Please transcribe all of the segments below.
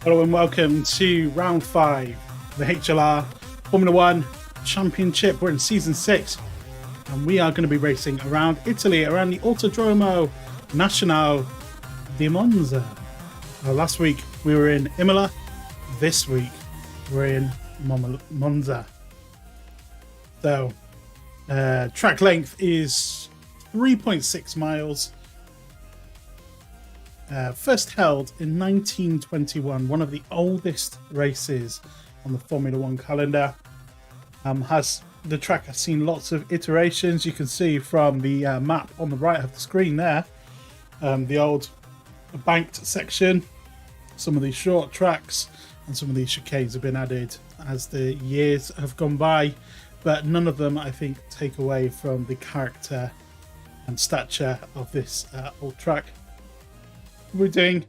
Hello and welcome to round 5, the HLR Formula 1 Championship. We're in season 6 and we are going to be racing around Italy, around the Autodromo Nazionale di Monza. Last week we were in Imola, this week we're in Monza. So, track length is 3.6 miles. First held in 1921, one of the oldest races on the Formula 1 calendar. The track has seen lots of iterations. You can see from the map on the right of the screen there, the old banked section, some of these short tracks, and some of these chicanes have been added as the years have gone by, but none of them, I think, take away from the character and stature of this old track. We're doing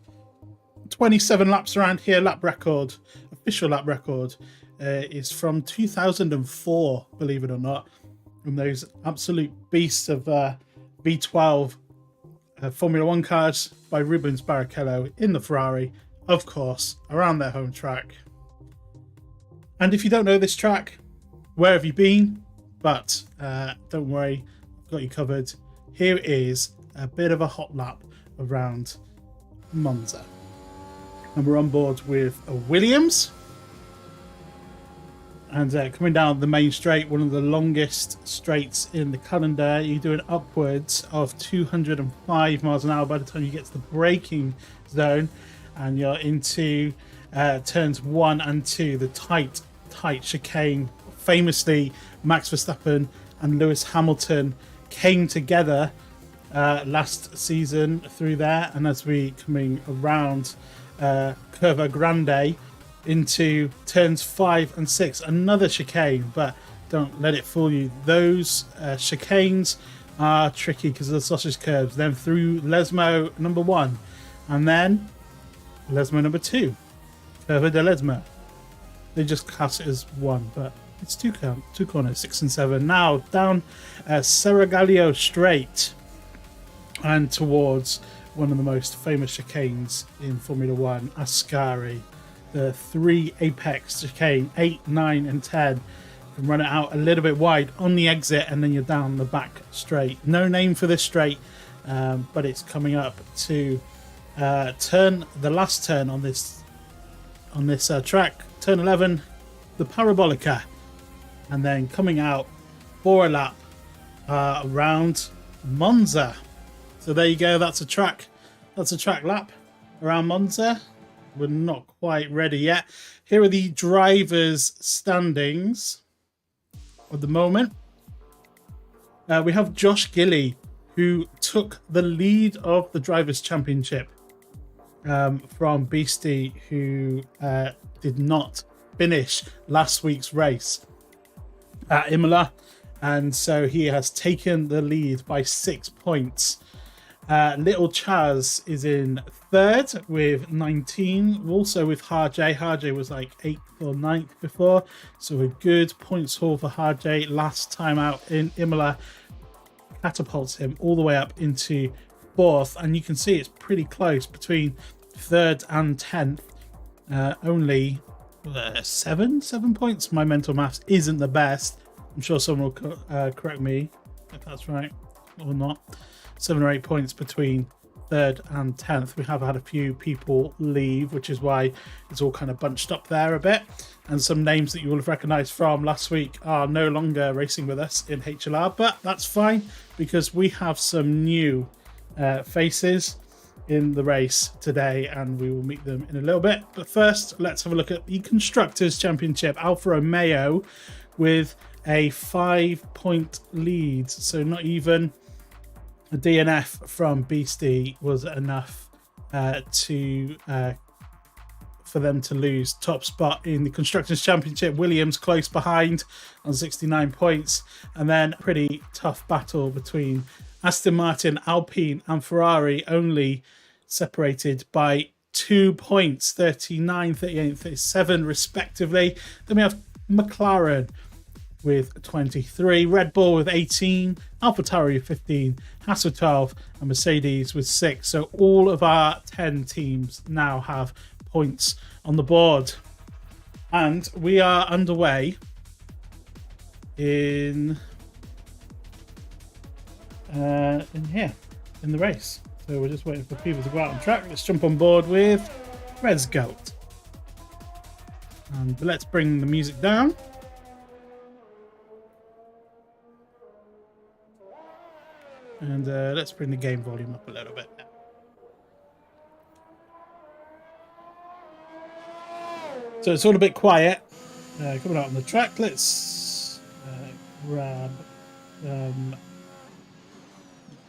27 laps around here. Lap record, official lap record, is from 2004, believe it or not. From those absolute beasts of V12 Formula 1 cars by Rubens Barrichello in the Ferrari, of course, around their home track. And if you don't know this track, where have you been? But don't worry, I've got you covered. Here is a bit of a hot lap around Monza, and we're on board with a Williams, and coming down the main straight, one of the longest straights in the calendar. You're doing upwards of 205 miles an hour by the time you get to the braking zone, and you're into turns 1 and 2, the tight chicane. Famously, Max Verstappen and Lewis Hamilton came together last season through there, and as we coming around Curva Grande into turns 5 and 6, another chicane, but don't let it fool you. Those chicanes are tricky because of the sausage curves. Then through Lesmo number 1, and then Lesmo number 2, Curva de Lesmo. They just class it as one, but it's two corners, 6 and 7. Now down Seraglio Straight and towards one of the most famous chicanes in Formula 1, Ascari. The 3 apex chicane, 8, 9 and 10. You can run it out a little bit wide on the exit and then you're down the back straight. No name for this straight, but it's coming up to the last turn on this track, turn 11, the Parabolica, and then coming out for a lap around Monza. So there you go. That's a track lap around Monza. We're not quite ready yet. Here are the drivers' standings at the moment. We have JoshGillie, who took the lead of the drivers' championship from Beastie, who did not finish last week's race at Imola, and so he has taken the lead by 6 points. Little Chaz is in 3rd with 19, also with Harjay. Harjay was like 8th or 9th before, so a good points haul for Harjay last time out in Imola catapults him all the way up into 4th, and you can see it's pretty close between 3rd and 10th. Only 7 points. My mental maths isn't the best. I'm sure someone will correct me if that's right or not. 7 or 8 points between 3rd and 10th. We have had a few people leave, which is why it's all kind of bunched up there a bit. And some names that you will have recognised from last week are no longer racing with us in HLR, but that's fine because we have some new faces in the race today, and we will meet them in a little bit. But first, let's have a look at the Constructors' Championship. Alfa Romeo with a 5-point lead, so not even a DNF from Beastie was enough for them to lose top spot in the Constructors' Championship. Williams close behind on 69 points, and then a pretty tough battle between Aston Martin, Alpine and Ferrari, only separated by 2 points, 39, 38, 37 respectively. Then we have McLaren with 23, Red Bull with 18, AlphaTauri with 15, Haas with 12, and Mercedes with 6. So all of our 10 teams now have points on the board. And we are underway in here in the race. So we're just waiting for people to go out on track. Let's jump on board with Red's Goat. And let's bring the music down. And let's bring the game volume up a little bit. So it's all a bit quiet. Coming out on the track, let's grab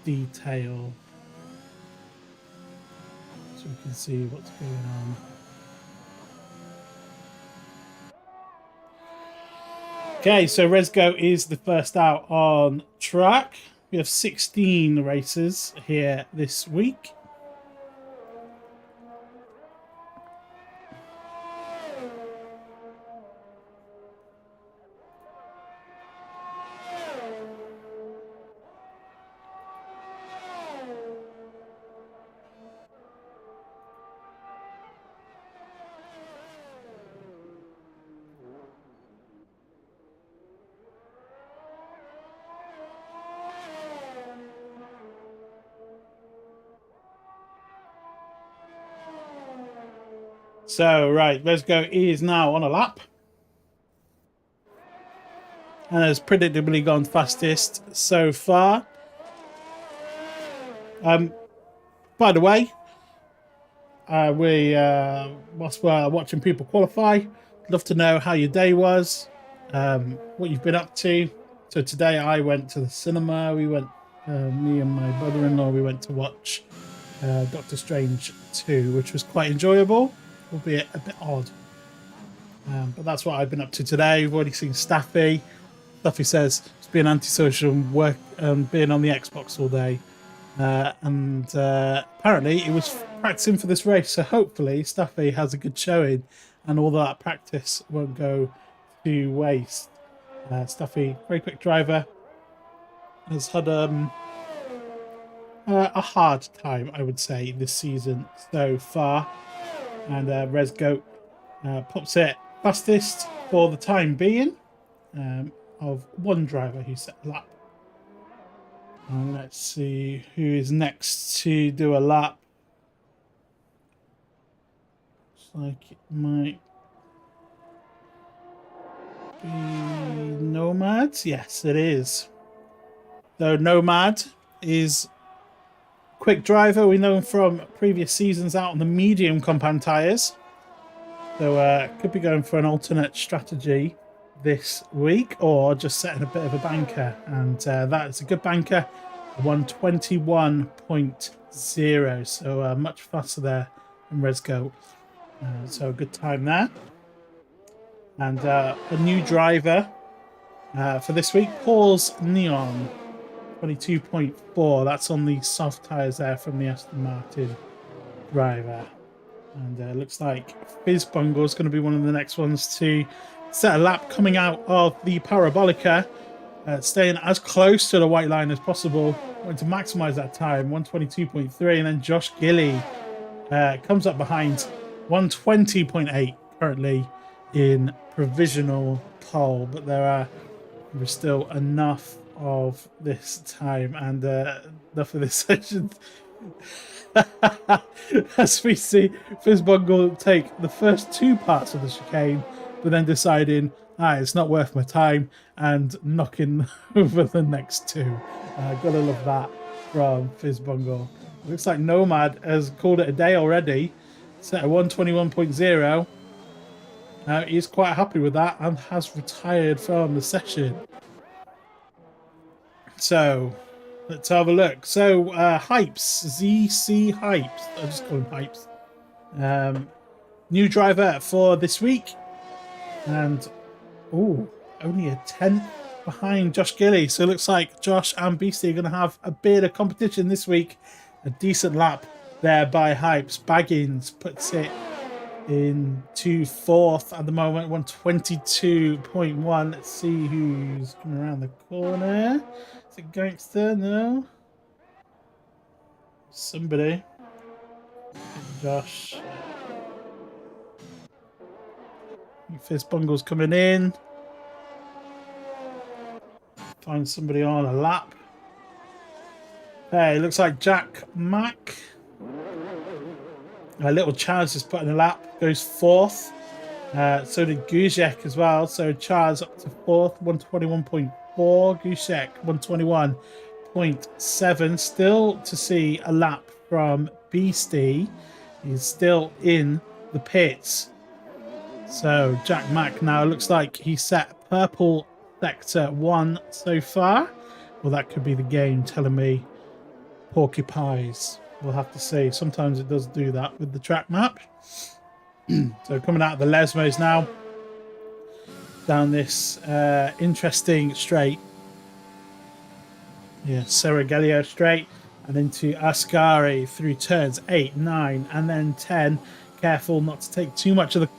detail so we can see what's going on. Okay, so Resgo is the first out on track. We have 16 races here this week. So, right, Resgo is now on a lap. And has predictably gone fastest so far. By the way, whilst we're watching people qualify, love to know how your day was, what you've been up to. So today I went to the cinema. We went, me and my brother-in-law, we went to watch Doctor Strange 2, which was quite enjoyable, albeit a bit odd. But that's what I've been up to today. We've already seen Staffy. Staffy says it's been antisocial and being on the Xbox all day. And apparently he was practicing for this race. So hopefully Staffy has a good showing and all that practice won't go to waste. Staffy, very quick driver, has had a hard time, I would say, this season so far. And Resgo pops it fastest for the time being of one driver who set a lap. And let's see who is next to do a lap. Looks like it might be Nomad. Yes, it is. So Nomad is quick driver. We know him from previous seasons out on the medium compound tyres. So could be going for an alternate strategy this week or just setting a bit of a banker. And that is a good banker, 121.0. So much faster there than Resgo. So a good time there. And a new driver for this week, Paul's Neon. 22.4. That's on the soft tyres there from the Aston Martin driver. And looks like Fizz Bungle is going to be one of the next ones to set a lap coming out of the Parabolica, staying as close to the white line as possible. Want to maximise that time, 122.3. And then JoshGillie comes up behind, 120.8 currently in provisional pole. But there is still enough of this time and enough of this session. As we see Fizz Bungle take the first two parts of the chicane, but then deciding it's not worth my time and knocking over the next two. Gotta love that from Fizz Bungle. Looks like Nomad has called it a day already, set a 121.0. He's quite happy with that and has retired from the session. So let's have a look. So Hypes, ZC Hypes, I'll just call him Hypes. New driver for this week. And only a 10th behind JoshGillie. So it looks like Josh and Beastie are going to have a bit of competition this week. A decent lap there by Hypes. Baggins puts it into fourth at the moment, 122.1. Let's see who's coming around the corner. Is it Gangster? No. Somebody. Josh. Fist Bungle's coming in. Find somebody on a lap. Hey, looks like Jack Mack. Little Chaz is put in a lap, goes fourth. So did Guzek as well. So Chaz up to fourth, 121.4. Guzek, 121.7. Still to see a lap from Beastie. He's still in the pits. So Jack Mack now looks like he set purple sector 1 so far. Well, that could be the game telling me porcupines. We'll have to see. Sometimes it does do that with the track map. So coming out of the Lesmos now, down this interesting straight. Yeah, Seraglio straight, and into Ascari through turns 8, 9, and then 10. Careful not to take too much of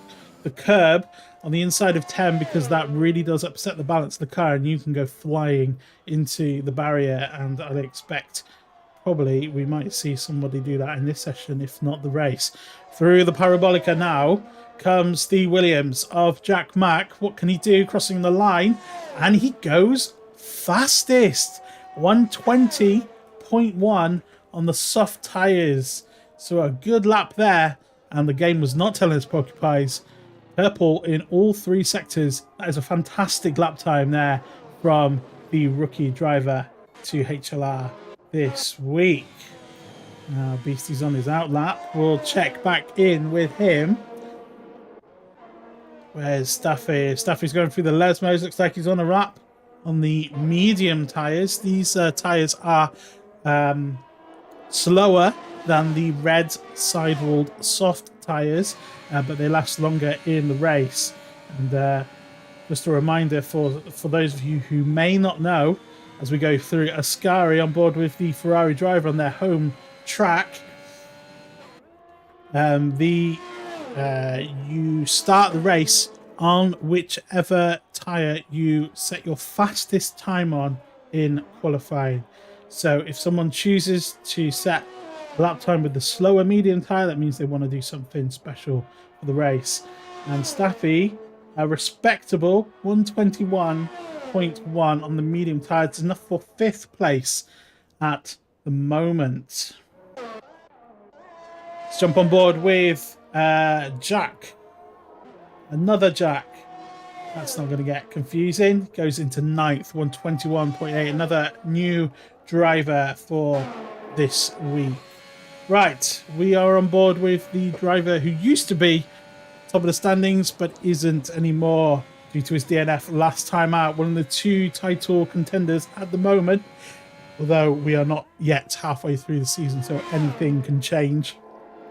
the curb on the inside of 10, because that really does upset the balance of the car, and you can go flying into the barrier. And I'd expect probably we might see somebody do that in this session, if not the race. Through the Parabolica now comes the Williams of Jack Mack. What can he do crossing the line? And he goes fastest, 120.1 on the soft tyres. So a good lap there, and the game was not telling us porcupines. Purple in all 3 sectors. That is a fantastic lap time there from the rookie driver to HLR this week. Now Beastie's on his out lap. We'll check back in with him. Where's Staffy? Staffy's going through the Lesmos. Looks like he's on a lap on the medium tyres. These tyres are slower than the red sidewalled soft tyres, but they last longer in the race. And just a reminder for those of you who may not know, as we go through, Ascari on board with the Ferrari driver on their home track. You start the race on whichever tyre you set your fastest time on in qualifying. So if someone chooses to set a lap time with the slower medium tyre, that means they want to do something special for the race. And Staffy, a respectable 121.1 on the medium tyre. It's enough for 5th place at the moment. Let's jump on board with Jack. Another Jack. That's not going to get confusing. Goes into 9th, 121.8. Another new driver for this week. Right, we are on board with the driver who used to be top of the standings but isn't anymore due to his DNF last time out. One of the 2 title contenders at the moment, although we are not yet halfway through the season, so anything can change.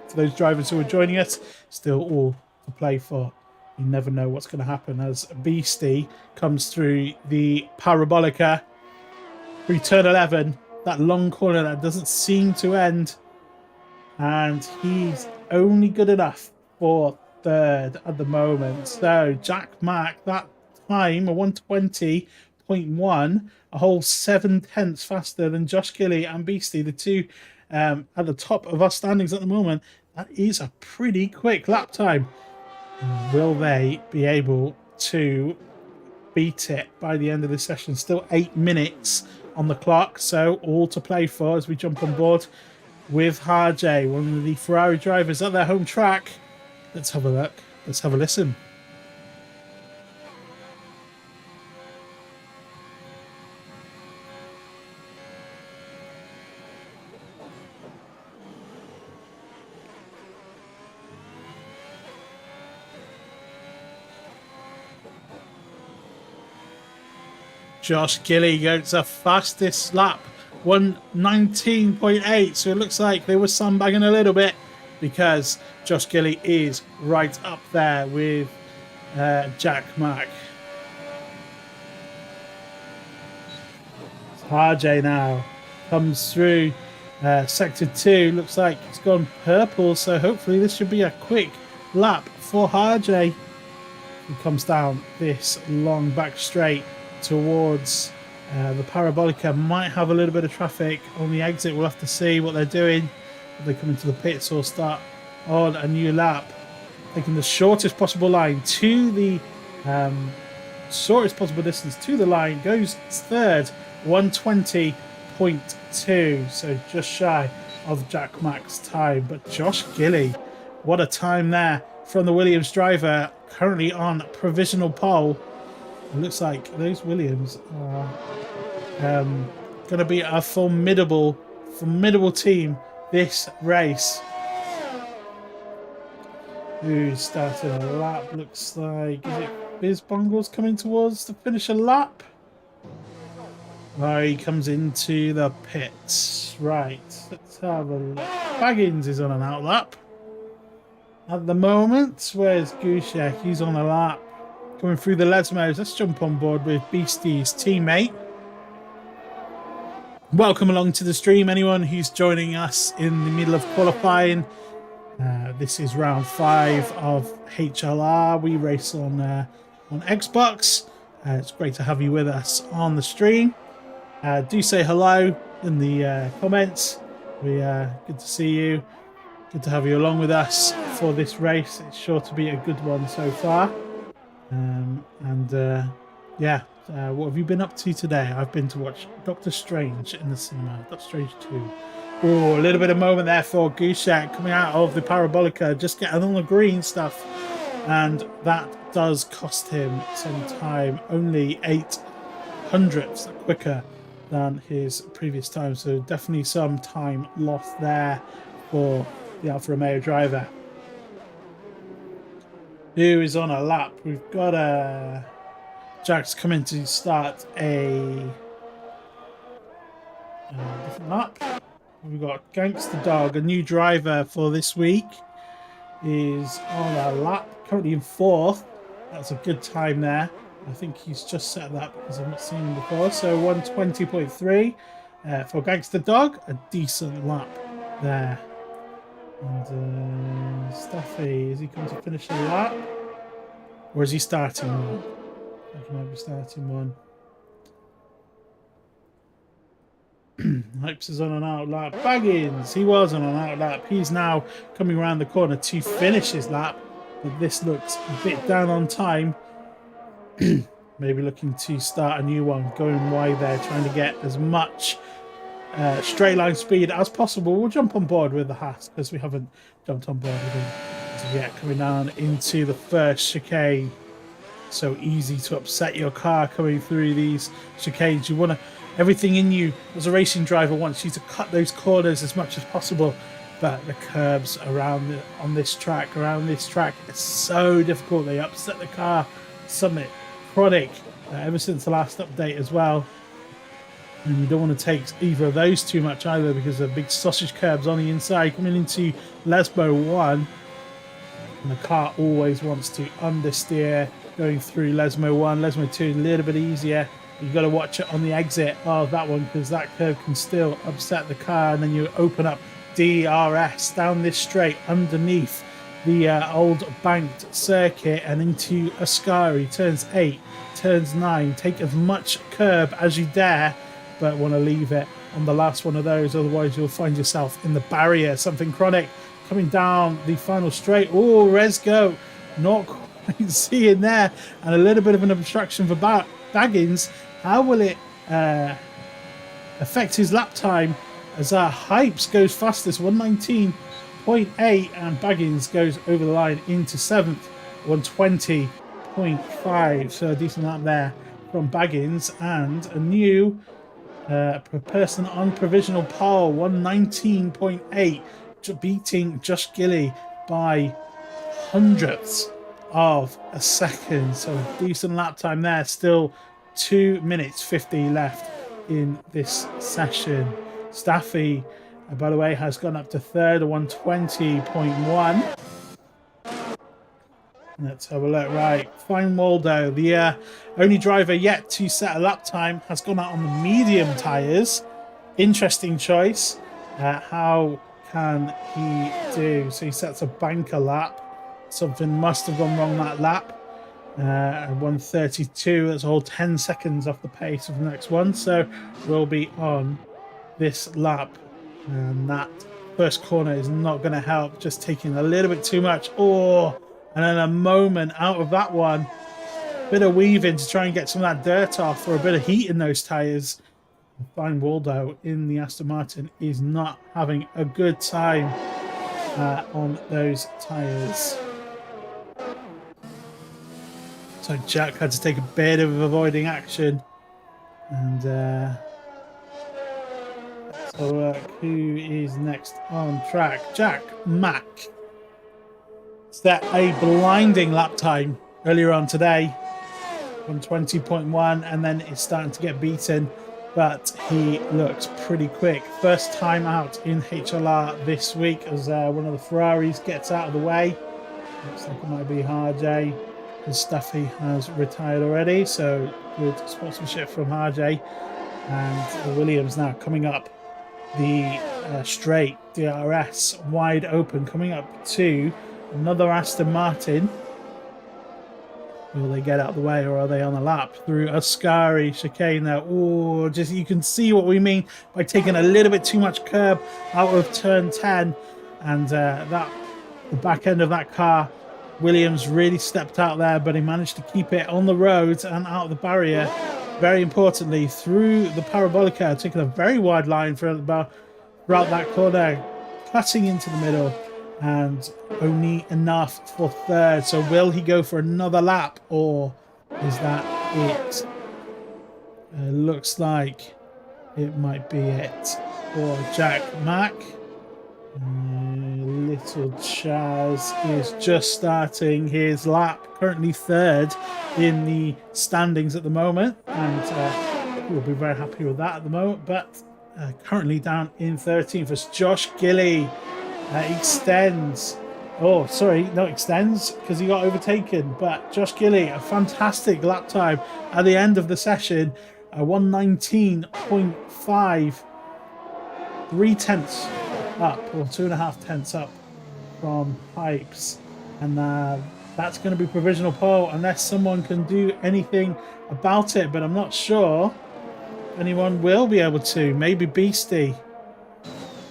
For those drivers who are joining us, still all to play for. You never know what's going to happen as Beastie comes through the Parabolica. Through turn 11, that long corner that doesn't seem to end. And he's only good enough for 3rd at the moment. So Jack Mack, that time, a 120.1, a whole 7/10 faster than JoshGillie and Beastie, the 2 at the top of our standings at the moment. That is a pretty quick lap time. Will they be able to beat it by the end of the session? Still 8 minutes on the clock, so all to play for as we jump on board with Harjay, one of the Ferrari drivers at their home track. Let's have a look. Let's have a listen. JoshGillie goes the fastest lap, 119.8. So it looks like they were sandbagging a little bit, because JoshGillie is right up there with Jack Mack. Harjay now comes through sector 2. Looks like it's gone purple, so hopefully this should be a quick lap for Harjay. He comes down this long back straight towards the Parabolica. Might have a little bit of traffic on the exit. We'll have to see what they're doing. If they come into the pits or start on a new lap. taking the shortest possible line to the shortest possible distance to the line, goes third, 120.2, so just shy of Jack Mack's time. But JoshGillie, what a time there from the Williams driver, currently on provisional pole. It looks like those Williams are going to be a formidable team this race. Who's starting a lap? Looks like, is it Biz Bungles coming towards the finish a lap? He comes into the pits. Right, let's have a look. Baggins is on an out lap at the moment. Where's Gushek? He's on a lap. Coming through the Lesmos. Let's jump on board with Beastie's teammate. Welcome along to the stream, anyone who's joining us in the middle of qualifying. This is round 5 of HLR. We race on Xbox. It's great to have you with us on the stream. Do say hello in the comments. Good to see you. Good to have you along with us for this race. It's sure to be a good one so far. What have you been up to today? I've been to watch Doctor Strange in the cinema. Doctor Strange 2. Oh, a little bit of moment there for Gushek coming out of the Parabolica, just getting on the green stuff. And that does cost him some time. Only 0.08 quicker than his previous time. So definitely some time lost there for the Alfa Romeo driver. Who is on a lap? We've got Jack's coming to start a different lap. We've got Gangster Dog, a new driver for this week, is on a lap, currently in 4th. That's a good time there. I think he's just set that because I've not seen him before. So 120.3 for Gangster Dog, a decent lap there. And Staffy, is he going to finish the lap? Or is he starting one? I think he might be starting one. Hypes is on an out lap. Baggins, he was on an out lap. He's now coming around the corner to finish his lap. But this looks a bit down on time. Maybe looking to start a new one. Going wide there, trying to get as much straight line speed as possible. We'll jump on board with the Haas because we haven't jumped on board with him yet. Coming down into the first chicane. So easy to upset your car coming through these chicanes. You want to, everything in you as a racing driver wants you to cut those corners as much as possible. But the curbs around on this track, it's so difficult. They upset the car. Summit, chronic, ever since the last update as well. And you don't want to take either of those too much either because of big sausage curbs on the inside. Coming into Lesmo 1, and the car always wants to understeer going through Lesmo 1. Lesmo 2 a little bit easier. You've got to watch it on the exit of that one because that curve can still upset the car. And then you open up DRS down this straight underneath the old banked circuit and into Ascari. Turns 8, turns 9. Take as much curb as you dare, but want to leave it on the last one of those. Otherwise, you'll find yourself in the barrier. Something chronic coming down the final straight. Oh, Resgo not quite seeing there. And a little bit of an obstruction for Baggins. How will it affect his lap time as Hypes goes fastest, 119.8, and Baggins goes over the line into 7th, 120.5. So a decent lap there from Baggins, and a new person on provisional pole, 119.8, beating JoshGillie by hundredths of a second. So a decent lap time there. Still 2 minutes 50 left in this session. Staffy, by the way, has gone up to 3rd, 120.1. Let's have a look. Right, Fine Waldo, the only driver yet to set a lap time, has gone out on the medium tyres. Interesting choice. How can he do? So he sets a banker lap. Something must have gone wrong that lap. 132, that's a whole 10 seconds off the pace of the next one. So we'll be on this lap. And that first corner is not going to help. Just taking a little bit too much. Oh, And then a moment out of that one. Bit of weaving to try and get some of that dirt off, or a bit of heat in those tyres. Fine Waldo in the Aston Martin is not having a good time on those tyres. So Jack had to take a bit of avoiding action. And so who is next on track? Jack Mack set a blinding lap time earlier on today on 20.1, and then it's starting to get beaten, but he looks pretty quick. First time out in HLR this week as one of the Ferraris gets out of the way. Looks like it might be Harjay, because Stuffy has retired already, so good sportsmanship from Harjay. And Williams now coming up the straight, DRS wide open, coming up to another Aston Martin. Will they get out of the way, or are they on a lap through a scary chicane there? Oh, just you can see what we mean by taking a little bit too much curb out of turn 10, and the back end of that car, Williams really stepped out there, but he managed to keep it on the road and out of the barrier. Very importantly, through the parabolica, taking a very wide line throughout that corner, cutting into the middle, and only enough for third. So will he go for another lap, or is that it? Looks like it might be it for Jack Mack. Little Chaz is just starting his lap, currently third in the standings at the moment, and we'll be very happy with that at the moment, but currently down in 13th as JoshGillie extends. Oh, sorry, not extends because he got overtaken, but JoshGillie, a fantastic lap time at the end of the session, 119.5, 3/10 up, or 2.5 tenths up from Pipes, and that's going to be provisional pole unless someone can do anything about it, but I'm not sure anyone will be able to. Maybe Beastie.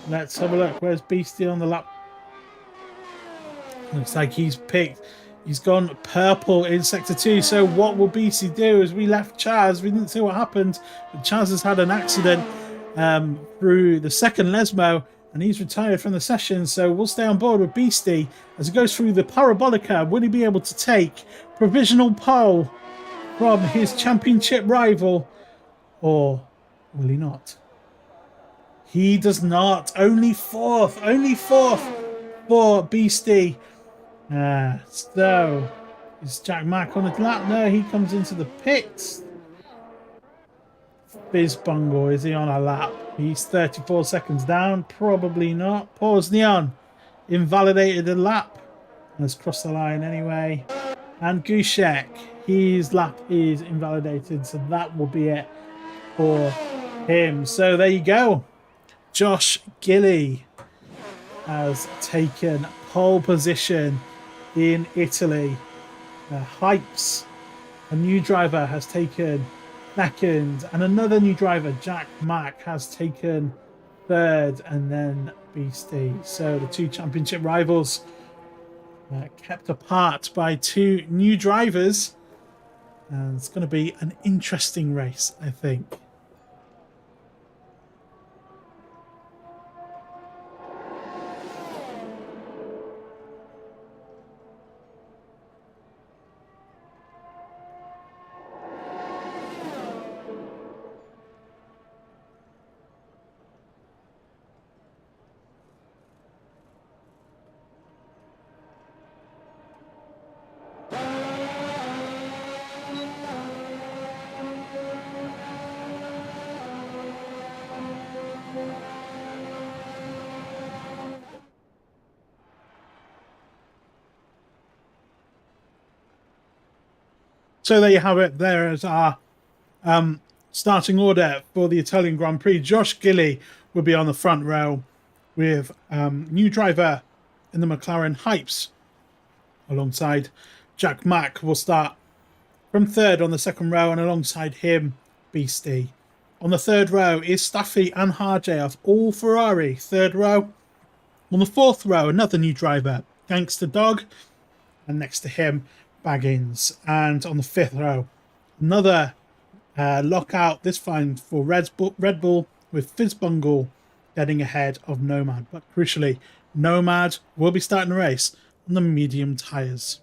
Let's have a look. Where's Beastie on the lap? Looks like he's gone purple in sector 2. So what will Beastie do? As we left Chaz, we didn't see what happened, but Chaz has had an accident through the second Lesmo, and he's retired from the session, so we'll stay on board with Beastie as he goes through the parabolica. Will he be able to take provisional pole from his championship rival, or will he not? He does not. Only fourth for Beastie. So is Jack Mack on the lap? No, he comes into the pits. Bizbungle, is he on a lap? He's 34 seconds down. Probably not. Pause Neon invalidated a lap. Let's cross the line anyway. And Gushek, his lap is invalidated, so that will be it for him. So there you go. JoshGillie has taken pole position in Italy. Hypes, a new driver, has taken second, and another new driver, Jack Mack, has taken third, and then Beastie. So the two championship rivals kept apart by two new drivers, and it's going to be an interesting race, I think. So there you have it. There is our starting order for the Italian Grand Prix. JoshGillie will be on the front row with new driver in the McLaren Hypes alongside Jack Mack. Will start from third on the second row, and alongside him, Beastie. On the third row is Stuffy and Harjay of all Ferrari. Third row. On the fourth row, another new driver, Gangster Dog. and next to him, Baggins. And on the 5th row, another lockout, this time for Red Bull with Fizzbungle getting ahead of Nomad. But crucially, Nomad will be starting the race on the medium tyres.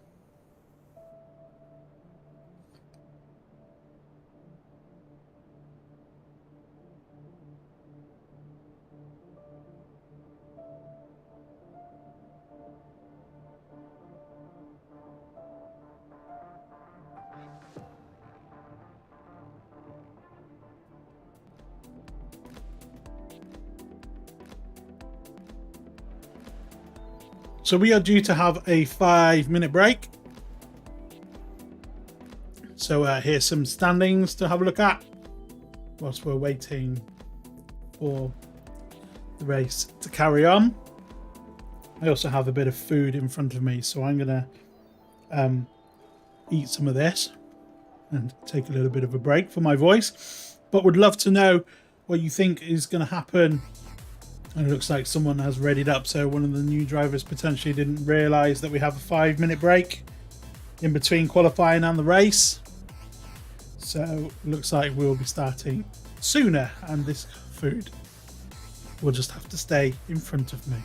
So we are due to have a 5-minute break. So here's some standings to have a look at whilst we're waiting for the race to carry on. I also have a bit of food in front of me, so I'm going to eat some of this and take a little bit of a break for my voice. But would love to know what you think is going to happen. And it looks like someone has readied up, so one of the new drivers potentially didn't realise that we have a 5-minute break in between qualifying and the race. So it looks like we'll be starting sooner, and this food will just have to stay in front of me.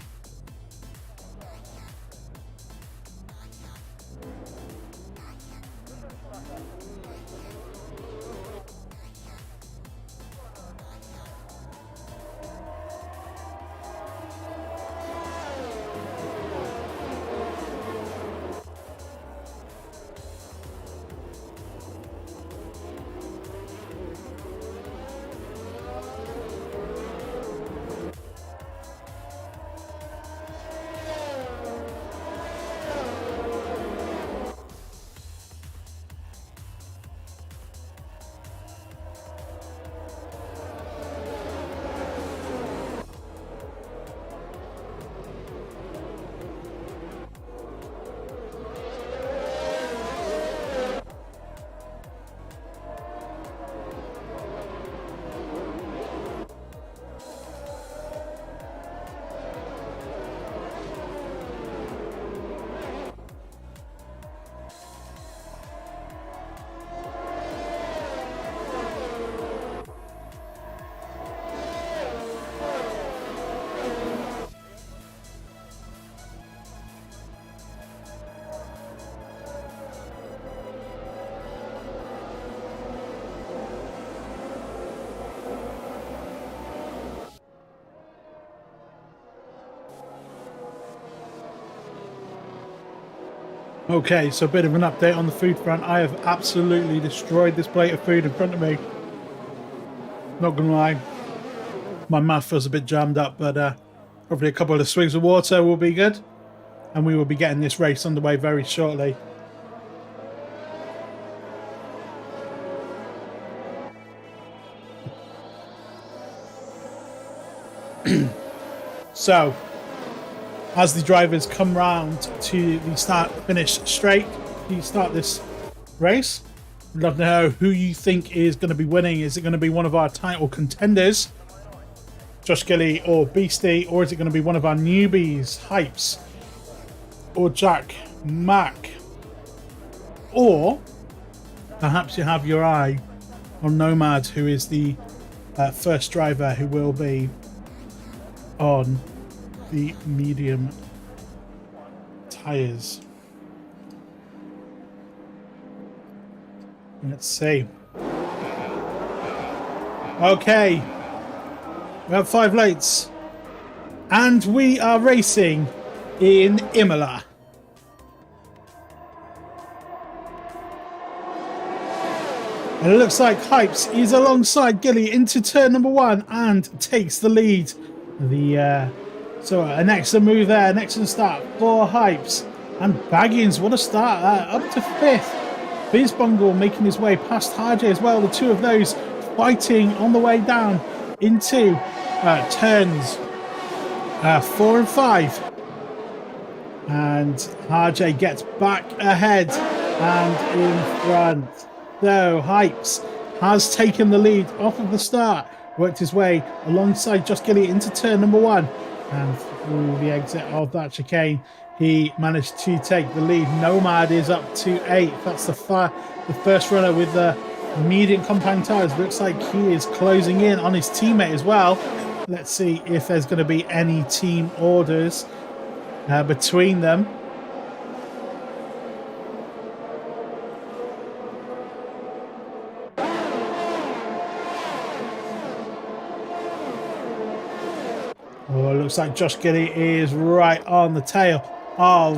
Okay, so a bit of an update on the food front. I have absolutely destroyed this plate of food in front of me. Not gonna lie, my mouth feels a bit jammed up, but hopefully a couple of swigs of water will be good, and we will be getting this race underway very shortly. So, as the drivers come round to the start-finish straight, you start this race. I'd love to know who you think is going to be winning. Is it going to be one of our title contenders, JoshGillie or Beastie, or is it going to be one of our newbies, Hypes, or Jack Mack? Or perhaps you have your eye on Nomad, who is the first driver who will be on the medium tyres. Let's see. Okay, we have 5 lates, and we are racing in Imola. And it looks like Hypes is alongside Gillie into turn number 1 and takes the lead. So an excellent move there, an excellent start for Hypes. And Baggins, what a start, up to 5th. Fizzbungle making his way past Harjay as well. The two of those fighting on the way down into turns 4 and 5. And Harjay gets back ahead and in front. So Hypes has taken the lead off of the start, worked his way alongside JoshGillie into turn number 1. And through the exit of that chicane, he managed to take the lead. Nomad is up to 8th. That's the first runner with the medium compound tires. Looks like he is closing in on his teammate as well. Let's see if there's going to be any team orders between them. Oh, it looks like JoshGillie is right on the tail of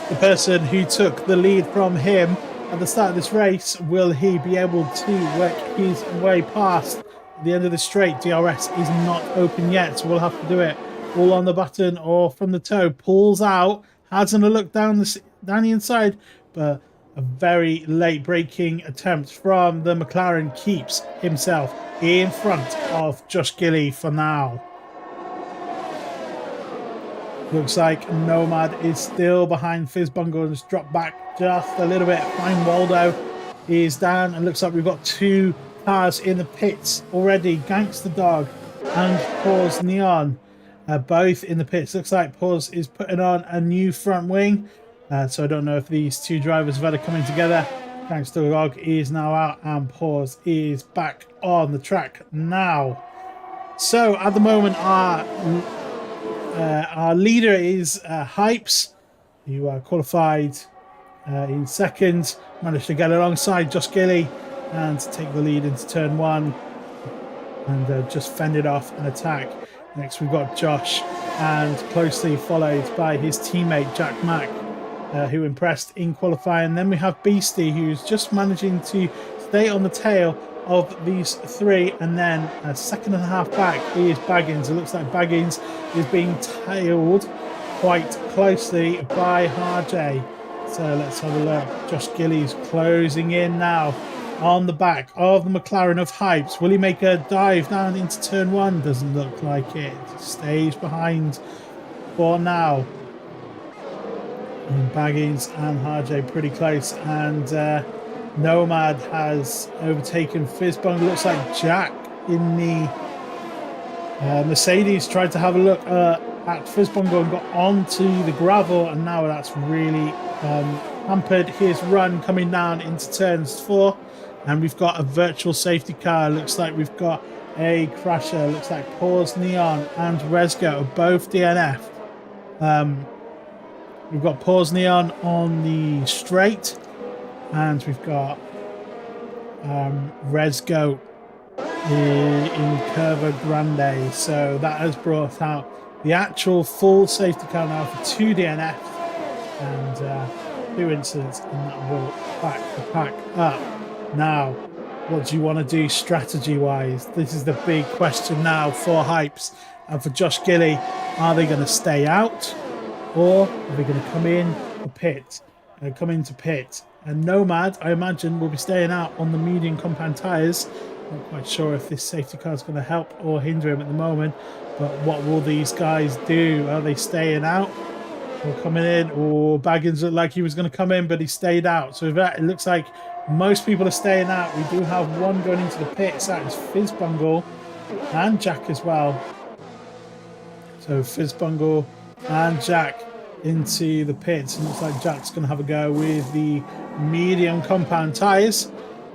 the person who took the lead from him at the start of this race. Will he be able to work his way past the end of the straight? DRS is not open yet, so we'll have to do it all on the button or from the toe. Pulls out, hasn't a look down the inside, but a very late braking attempt from the McLaren keeps himself in front of JoshGillie for now. Looks like Nomad is still behind Fizzbungle and has dropped back just a little bit. Fine Waldo is down, and looks like we've got 2 cars in the pits already. Gangster Dog and Pause Neon both in the pits. Looks like Pause is putting on a new front wing, so I don't know if these 2 drivers have had it coming together. Gangster Dog is now out and Pause is back on the track now. So at the moment our leader is Hypes, who qualified in 2nd, managed to get alongside JoshGillie and take the lead into turn 1 and just fended off an attack. Next we've got Josh, and closely followed by his teammate Jack Mack, who impressed in qualifying. Then we have Beastie, who's just managing to stay on the tail of these 3, and then a 2.5 back is Baggins. It looks like Baggins is being tailed quite closely by Harjay. So let's have a look. JoshGillie's closing in now on the back of the McLaren of Hypes. Will he make a dive down into turn 1? Doesn't look like it. Stays behind for now. And Baggins and Harjay pretty close, and Nomad has overtaken Fizzbungle. Looks like Jack in the Mercedes tried to have a look at Fizzbungle and got onto the gravel, and now that's really hampered his run coming down into turns 4. And we've got a virtual safety car. Looks like we've got a crasher. Looks like Pause Neon and Resgo are both DNF. We've got Pause Neon on the straight, and we've got Resgo in Curva Grande. So that has brought out the actual full safety car now for 2 DNFs and 2 incidents, and that will back the pack up. Now, what do you want to do strategy wise? This is the big question now for Hypes and for JoshGillie. Are they going to stay out, or are they going to come in the pit? Come into pit. And Nomad, I imagine, will be staying out on the medium compound tyres. Not quite sure if this safety car is going to help or hinder him at the moment. But what will these guys do? Are they staying out or coming in? Or Baggins looked like he was going to come in, but he stayed out. So it looks like most people are staying out. We do have one going into the pits. That is Fizzbungle and Jack as well. So Fizzbungle and Jack into the pits. And looks like Jack's going to have a go with the medium compound tyres.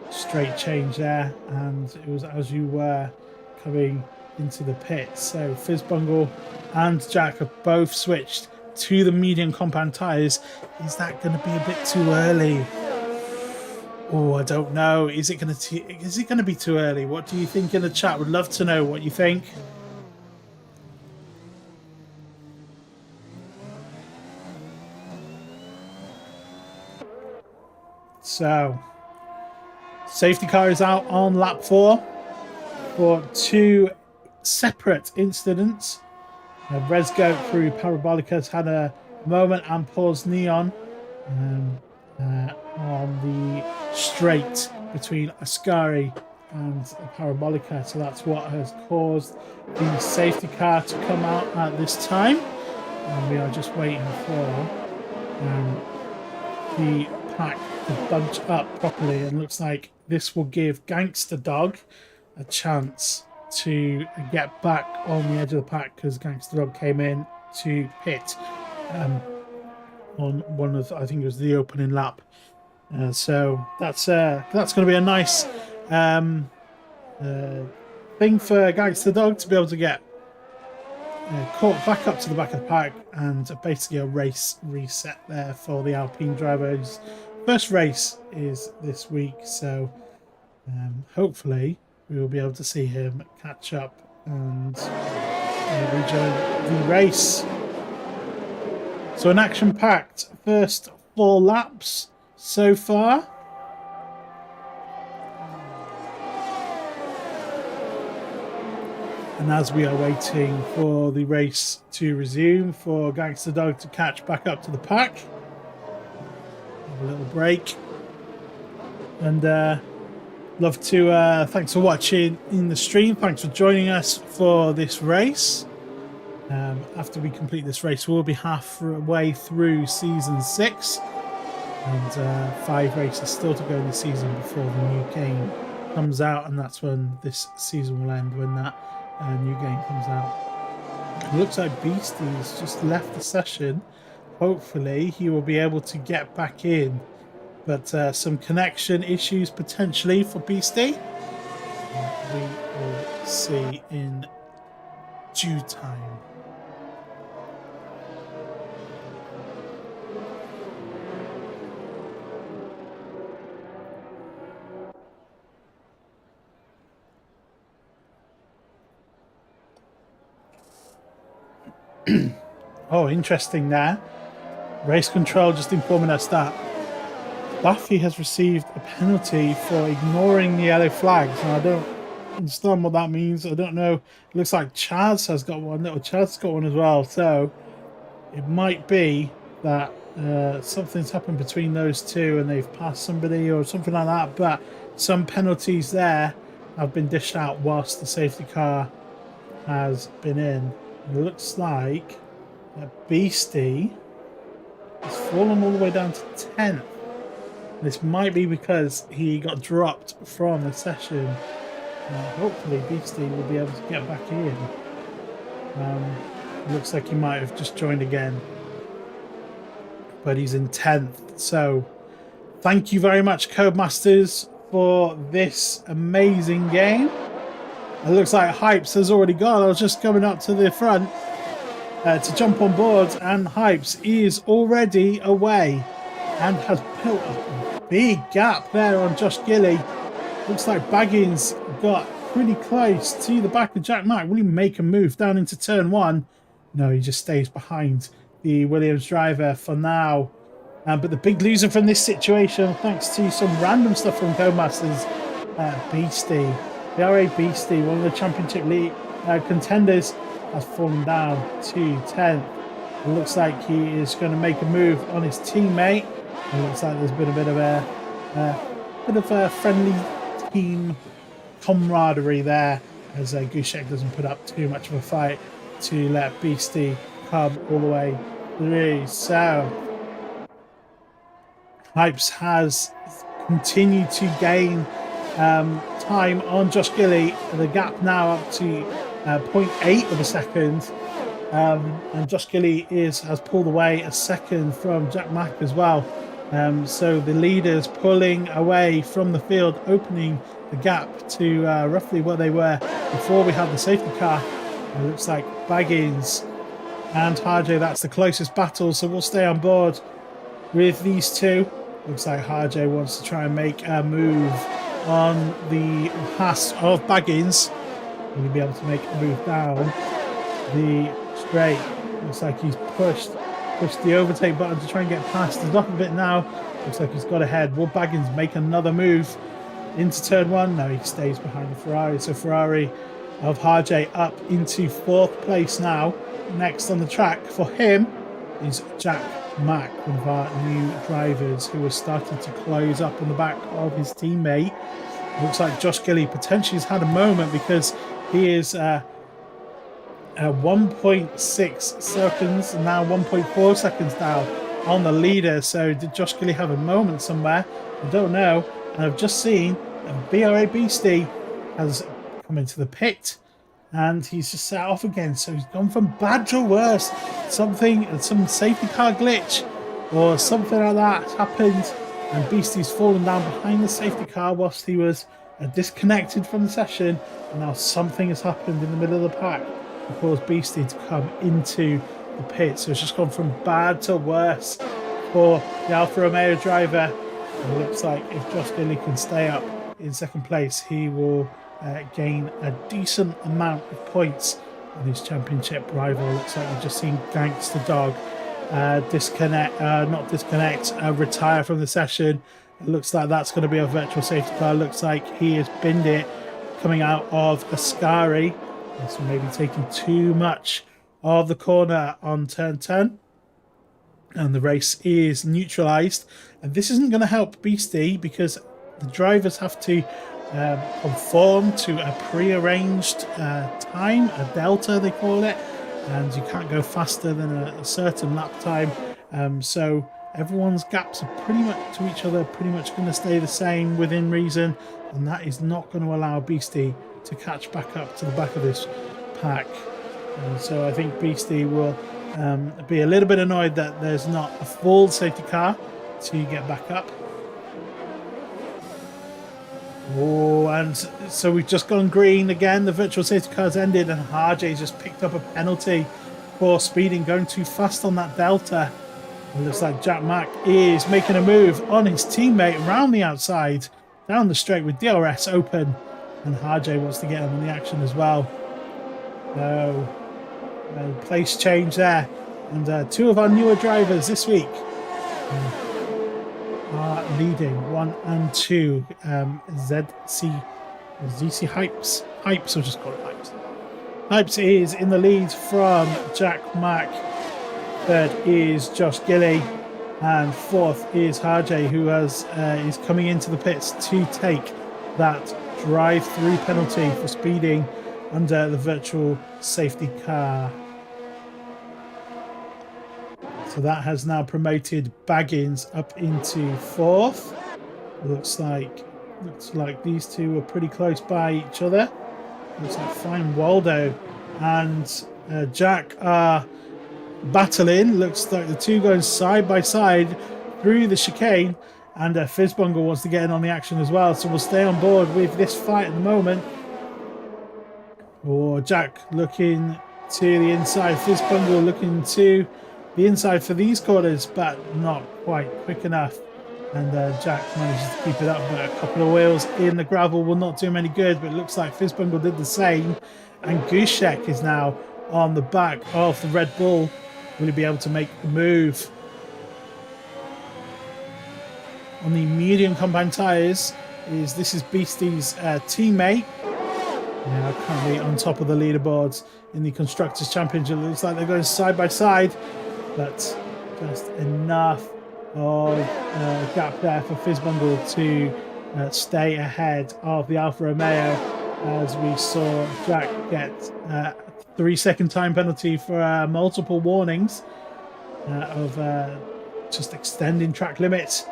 Straight change there, and it was as you were coming into the pits. So Fizzbungle and Jack have both switched to the medium compound tyres. Is that going to be a bit too early? Oh, I don't know. Is it going to be too early? What do you think in the chat? Would love to know what you think. So, safety car is out on lap 4 for 2 separate incidents. Resgo through Parabolica has had a moment, and Pause Neon on the straight between Ascari and Parabolica. So that's what has caused the safety car to come out at this time. And we are just waiting for the pack to bunch up properly, and looks like this will give Gangster Dog a chance to get back on the edge of the pack, because Gangster Dog came in to pit on one of, I think it was the opening lap. So that's going to be a nice thing for Gangster Dog to be able to get caught back up to the back of the pack, and basically a race reset there for the Alpine driver's first race is this week. So hopefully we will be able to see him catch up and rejoin the race. So an action-packed first 4 laps so far. And as we are waiting for the race to resume, for Gangster Dog to catch back up to the pack, have a little break. And love to thanks for watching in the stream. Thanks for joining us for this race. After we complete this race, we'll be halfway through season 6, and 5 races still to go in the season before the new game comes out, and that's when this season will end, when that new game comes out. It looks like Beastie has just left the session. Hopefully he will be able to get back in, but some connection issues potentially for Beastie. We will see in due time. Oh, interesting there. Race control just informing us that Buffy has received a penalty for ignoring the yellow flags. And I don't understand what that means. I don't know. It looks like Chaz has got one. Little Chaz's got one as well. So it might be that something's happened between those two and they've passed somebody or something like that. But some penalties there have been dished out whilst the safety car has been in. It looks like Beastie has fallen all the way down to 10th. This might be because he got dropped from the session. Hopefully Beastie will be able to get back in. Looks like he might have just joined again, but he's in 10th. So thank you very much, Codemasters, for this amazing game. It looks like Hypes has already gone. I was just coming up to the front to jump on board, and Hypes is already away and has built a big gap there on JoshGillie. Looks like Baggins got pretty close to the back of Jack Mack. Will he make a move down into turn 1? No, he just stays behind the Williams driver for now. But the big loser from this situation, thanks to some random stuff from Codemasters, Beastie. The RA Beastie, one of the Championship League contenders, has fallen down to 10th. It looks like he is going to make a move on his teammate. It looks like there's been a bit of a friendly team camaraderie there, as Gushek doesn't put up too much of a fight to let Beastie come all the way through. So Hypes has continued to gain time on JoshGillie. The gap now up to 0.8 of a second, and JoshGillie has pulled away a second from Jack Mack as well. So the leaders pulling away from the field, opening the gap to roughly what they were before we had the safety car. It looks like Baggins and Harjay, that's the closest battle, so we'll stay on board with these two. Looks like Harjay wants to try and make a move on the pass of Baggins. Will he be able to make a move down the straight? Looks like he's pushed the overtake button to try and get past. He's off of it now. Looks like he's got ahead. Will Baggins make another move into turn 1? No, he stays behind the Ferrari. So Ferrari of Harjay up into 4th place now. Next on the track for him is Jack Mack, one of our new drivers who is starting to close up on the back of his teammate. Looks like JoshGillie potentially has had a moment, because he is 1.6 seconds, now 1.4 seconds down on the leader. So did JoshGillie have a moment somewhere? I don't know. And I've just seen BRA Beastie has come into the pit, and he's just set off again. So he's gone from bad to worse. Some safety car glitch or something like that happened, and Beastie's fallen down behind the safety car whilst he was disconnected from the session, and now something has happened in the middle of the pack to cause Beastie to come into the pit. So it's just gone from bad to worse for the Alfa Romeo driver. It looks like if JoshGillie can stay up in second place, he will gain a decent amount of points on his championship rival. Looks like we've just seen Gangster Dog retire from the session. It looks like that's going to be a virtual safety car. Looks like he has binned it coming out of Ascari. So maybe taking too much of the corner on turn 10. And the race is neutralized. And this isn't going to help Beastie because the drivers have to conform to a pre-arranged time, a delta they call it. And you can't go faster than a certain lap time. So everyone's gaps are pretty much to each other, pretty much going to stay the same within reason. And that is not going to allow Beastie to catch back up to the back of this pack. And so I think Beastie will be a little bit annoyed that there's not a full safety car to get back up. Oh, and so we've just gone green again. The virtual safety car's ended, and Harjay's just picked up a penalty for speeding, going too fast on that delta. It looks like Jack Mack is making a move on his teammate around the outside, down the straight with DRS open, and Harjay wants to get him in the action as well. So, place change there, and two of our newer drivers this week are leading 1 and 2. ZC Hypes, or just call it Hypes. Hypes is in the lead from Jack Mack. Third is JoshGillie, and fourth is Harjay, who is coming into the pits to take that drive-through penalty for speeding under the virtual safety car. So that has now promoted Baggins up into fourth. Looks like these two are pretty close by each other. Looks like Fine Waldo and Jack are battling. Looks like the two going side by side through the chicane, and Fizzbungle wants to get in on the action as well. So we'll stay on board with this fight at the moment. Or Jack looking to the inside, Fizzbungle looking to the inside for these corners, but not quite quick enough. And Jack manages to keep it up, but a couple of wheels in the gravel will not do him any good. But it looks like Fizzbungle did the same, and Gushek is now on the back of the Red Bull. Will he be able to make the move? On the medium compound tyres, this is Beastie's teammate. Now currently on top of the leaderboards in the Constructors' Championship. It looks like they're going side by side, but just enough of gap there for Fizzbungle to stay ahead of the Alfa Romeo, as we saw Jack get a 3-second time penalty for multiple warnings of just extending track limits,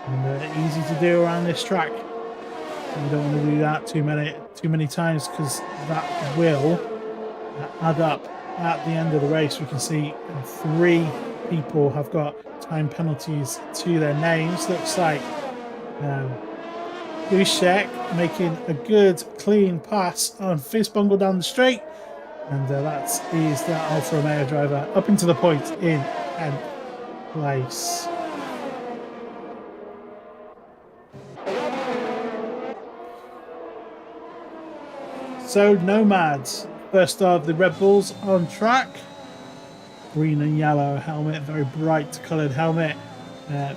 and easy to do around this track. You don't want to do that too many times, because that will add up at the end of the race. We can see 3 people have got time penalties to their names. Looks like Gushek making a good clean pass on Fizzbungle down the straight, and that is the Alfa Romeo driver up into the point in 10th place. So Nomads, first of the Red Bulls on track. Green and yellow helmet, very bright coloured helmet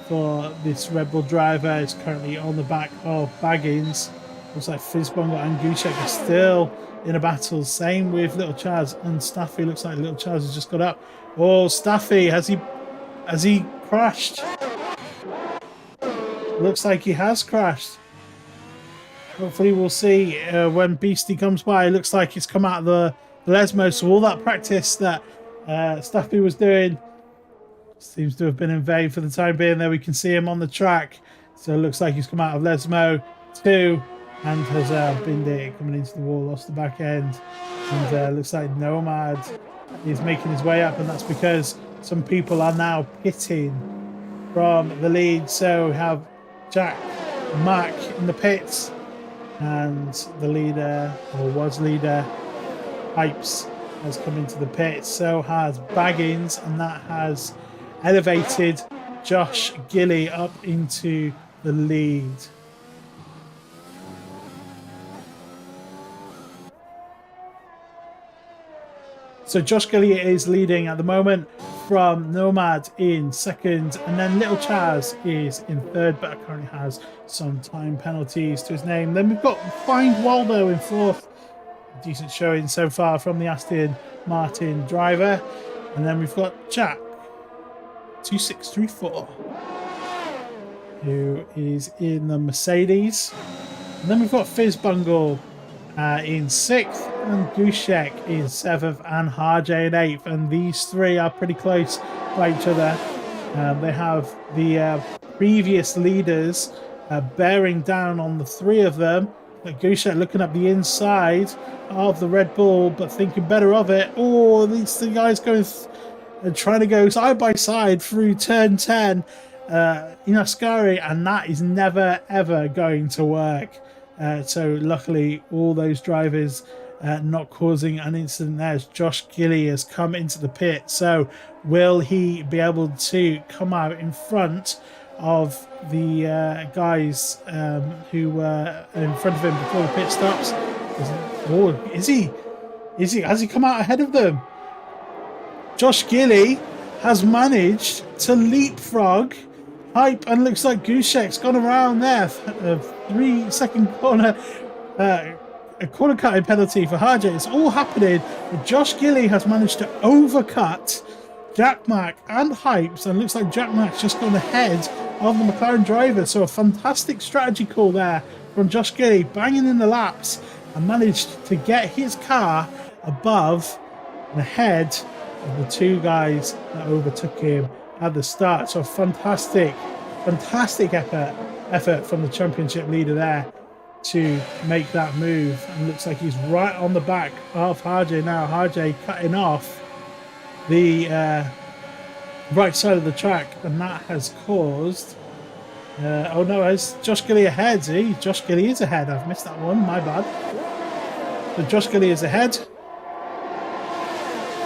for this Red Bull driver. Is currently on the back of Baggins. Looks like Fizzbungle and Gushek are still in a battle. Same with Little Chaz and Staffy. Looks like Little Chaz has just got up. Oh, Staffy, has he crashed? Looks like he has crashed. Hopefully we'll see when Beastie comes by. It looks like he's come out of the Lesmo, so all that practice that Staffy was doing seems to have been in vain for the time being. There we can see him on the track. So it looks like he's come out of Lesmo too, and has been there coming into the wall, lost the back end. And looks like Nomad is making his way up, and that's because some people are now pitting from the lead. So we have Jack Mack in the pits, and the leader, or was leader, Pipes, has come into the pits. So has Baggins, and that has elevated JoshGillie up into the lead. So JoshGillie is leading at the moment from Nomad in second, and then Little Chaz is in third, but currently has some time penalties to his name. Then we've got Find Waldo in fourth. Decent showing so far from the Aston Martin driver. And then we've got Jack 2634, who is in the Mercedes. And then we've got Fizzbungle in sixth, and Gushek in seventh, and Harjay in eighth. And these three are pretty close by each other. They have the previous leaders bearing down on the three of them. Gushek looking up the inside of the Red Bull, but thinking better of it. Oh, these three guys going trying to go side by side through turn 10 in Ascari, and that is never ever going to work. So luckily all those drivers not causing an incident there, as JoshGillie has come into the pit. So will he be able to come out in front of the guys who were in front of him before the pit stops? Is he? Has he come out ahead of them? JoshGillie has managed to leapfrog Hype, and looks like Gushek's gone around there. 3-second corner, a corner cutting penalty for Harjay. It's all happening, but JoshGillie has managed to overcut Jack Mack and Hypes, and looks like Jack Mack's just gone ahead of the McLaren driver. So a fantastic strategy call there from JoshGillie, banging in the laps, and managed to get his car above and ahead of the two guys that overtook him at the start. So fantastic effort from the championship leader there to make that move, and looks like he's right on the back of Harjay now. Harjay cutting off the right side of the track, and that has caused oh no, is JoshGillie ahead? JoshGillie is ahead. I've missed that one, my bad. So JoshGillie is ahead,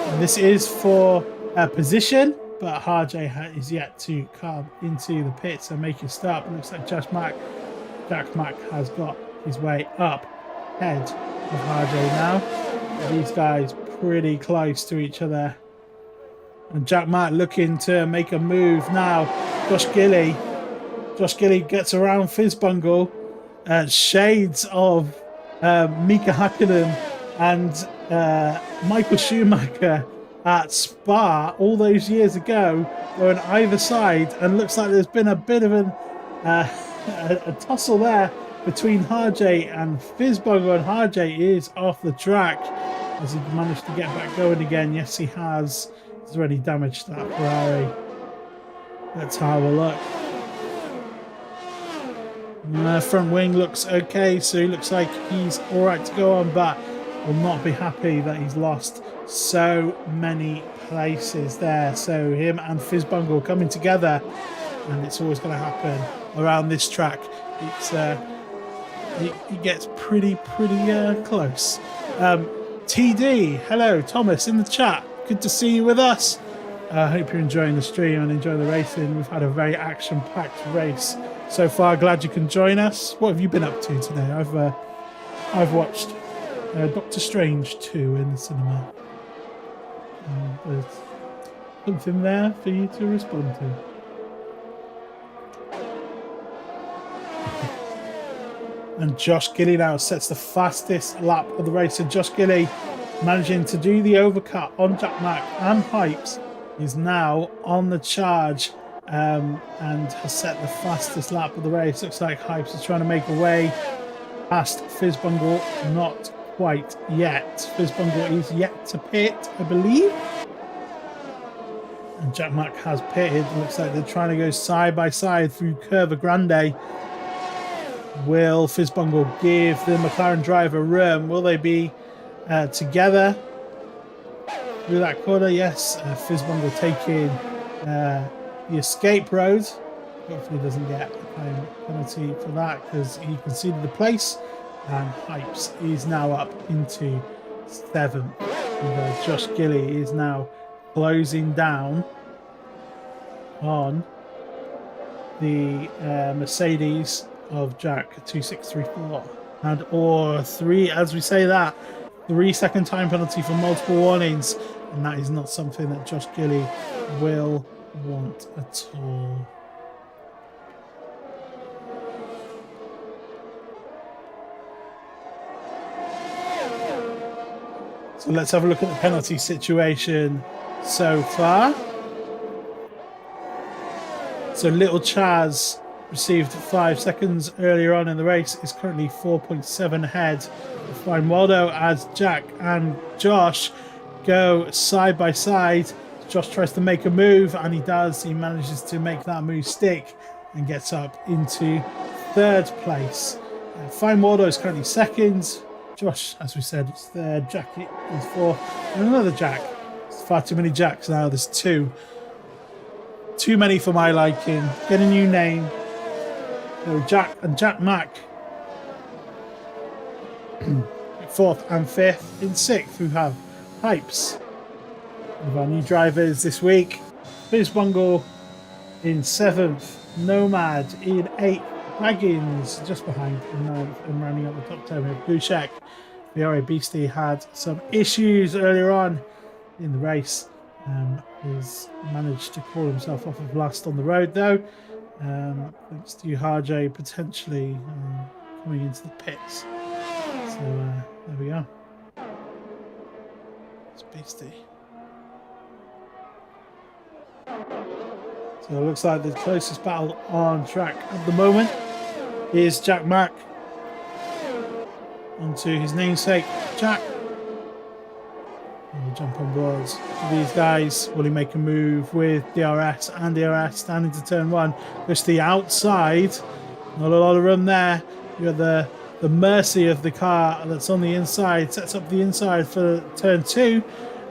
and this is for position, but Harjay is yet to come into the pits and make his start. It looks like Jack Mack has got his way up ahead of Harjay now. These guys pretty close to each other, and Jack Mack looking to make a move now. JoshGillie gets around Fizzbungle. Shades of Mika Hakkinen and Michael Schumacher at Spa all those years ago. They're on either side, and looks like there's been a bit of a tussle there between Harjay and Fizzbungle, and Harjay is off the track. Has he managed to get back going again? Yes, he has. He's already damaged that Ferrari. Let's have a look. Front wing looks okay, so he looks like he's all right to go on, but will not be happy that he's lost so many places there. So him and Fizzbungle coming together, and it's always going to happen around this track. It's it gets pretty close. TD, hello, Thomas in the chat. Good to see you with us. I hope you're enjoying the stream and enjoy the racing. We've had a very action-packed race so far. Glad you can join us. What have you been up to today? I've watched Doctor Strange 2 in the cinema. There's something there for you to respond to. And JoshGillie now sets the fastest lap of the race. And JoshGillie managing to do the overcut on Jack Mack and Hypes is now on the charge and has set the fastest lap of the race. Looks like Hypes is trying to make a way past Fizzbungle. Not quite yet. Fizzbungle is yet to pit, I believe. And Jack Mack has pitted. Looks like they're trying to go side by side through Curva Grande. Will Fizzbungle give the McLaren driver room? Will they be together through that corner? Yes, Fizzbungle taking the escape road. Hopefully doesn't get a time penalty for that because he conceded the place. And Hypes is now up into 7th. And JoshGillie is now closing down on the Mercedes of Jack 2634. And as we say that, 3-second time penalty for multiple warnings. And that is not something that JoshGillie will want at all. So let's have a look at the penalty situation so far. So Little Chaz received 5 seconds earlier on in the race, is currently 4.7 ahead of Fine Waldo as Jack and Josh go side by side. Josh tries to make a move and he does. He manages to make that move stick and gets up into 3rd place. Fine Waldo is currently 2nd. Josh, as we said, is 3rd. Jack is 4th. And another Jack. There's far too many Jacks now. There's 2. Too many for my liking. Get a new name. So Jack and Jack Mack. 4th and 5th. In 6th, we have Hypes. One of our new drivers this week. Biz Bungle in 7th. Nomad in 8th. Baggins just behind in 9th and rounding up the top 10 with Gushek. The Beastie had some issues earlier on in the race. He's managed to call himself off of last on the road though. Thanks to Harjay potentially coming into the pits. So there we go. It's Beastie. So it looks like the closest battle on track at the moment is Jack Mack onto his namesake Jack. We'll jump on board these guys. Will he make a move with DRS? And DRS standing to turn 1. Goes to the outside. Not a lot of room there. You got the mercy of the car that's on the inside. Sets up the inside for turn 2.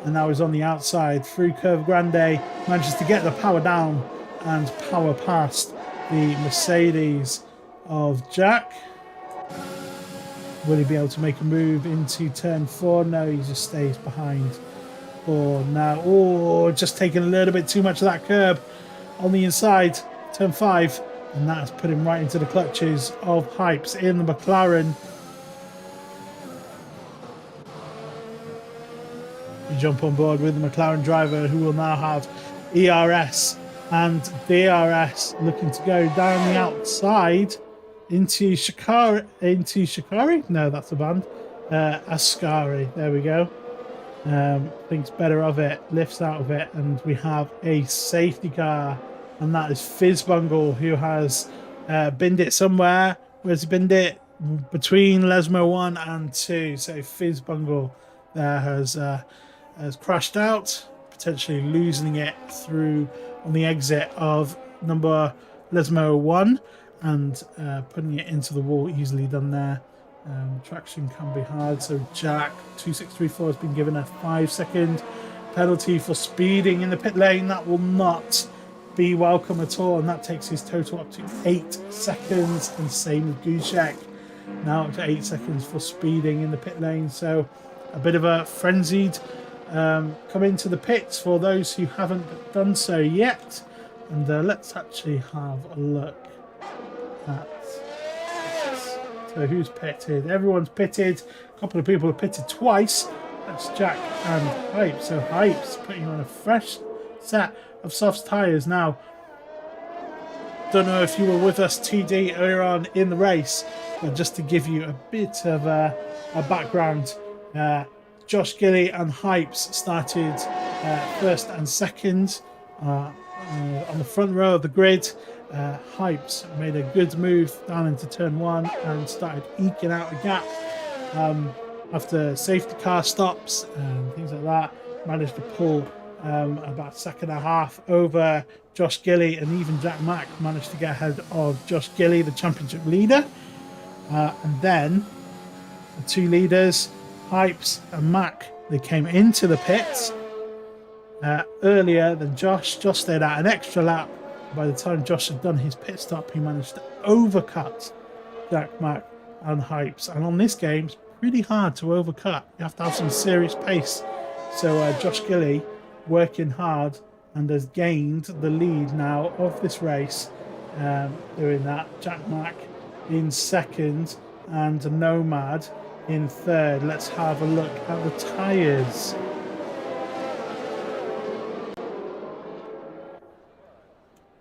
And now he's on the outside through Curve Grande. Manages to get the power down and power past the Mercedes of Jack. Will he be able to make a move into turn 4? No, he just stays behind for now. Oh, just taking a little bit too much of that curb on the inside. Turn 5. And that has put him right into the clutches of Hypes in the McLaren. You jump on board with the McLaren driver who will now have ERS and DRS looking to go down the outside into Shikari? No, that's a band. Ascari. There we go. Thinks better of it. Lifts out of it. And we have a safety car. And that is Fizzbungle who has binned it somewhere. Where's he binned it? Between Lesmo 1 and 2. So Fizzbungle there has crashed out. Potentially losing it through on the exit of number Lesmo 1. And putting it into the wall, easily done there. Traction can be hard. So Jack 2634 has been given a 5-second penalty for speeding in the pit lane. That will not be welcome at all, and that takes his total up to 8 seconds. And same with Gushek, now up to 8 seconds for speeding in the pit lane. So a bit of a frenzied come into the pits for those who haven't done so yet. And let's actually have a look at this. So who's pitted? Everyone's pitted. A couple of people have pitted twice. That's Jack and Hype. So Hype's putting on a fresh set of soft tyres now. Don't know if you were with us TD earlier on in the race, but just to give you a bit of a background, JoshGillie and Hypes started 1st and 2nd on the front row of the grid. Hypes made a good move down into turn 1 and started eking out a gap after safety car stops and things like that. Managed to pull about a second and a half over JoshGillie, and even Jack Mack managed to get ahead of JoshGillie, the championship leader. And then the 2 leaders, Hypes and Mack, they came into the pits earlier than Josh. Josh stayed out an extra lap By the time Josh had done his pit stop, he managed to overcut Jack Mack and Hypes. And on this game, it's pretty hard to overcut. You have to have some serious pace. So JoshGillie working hard and has gained the lead now of this race. Doing that, Jack Mack in second and Nomad in third. Let's have a look at the tyres.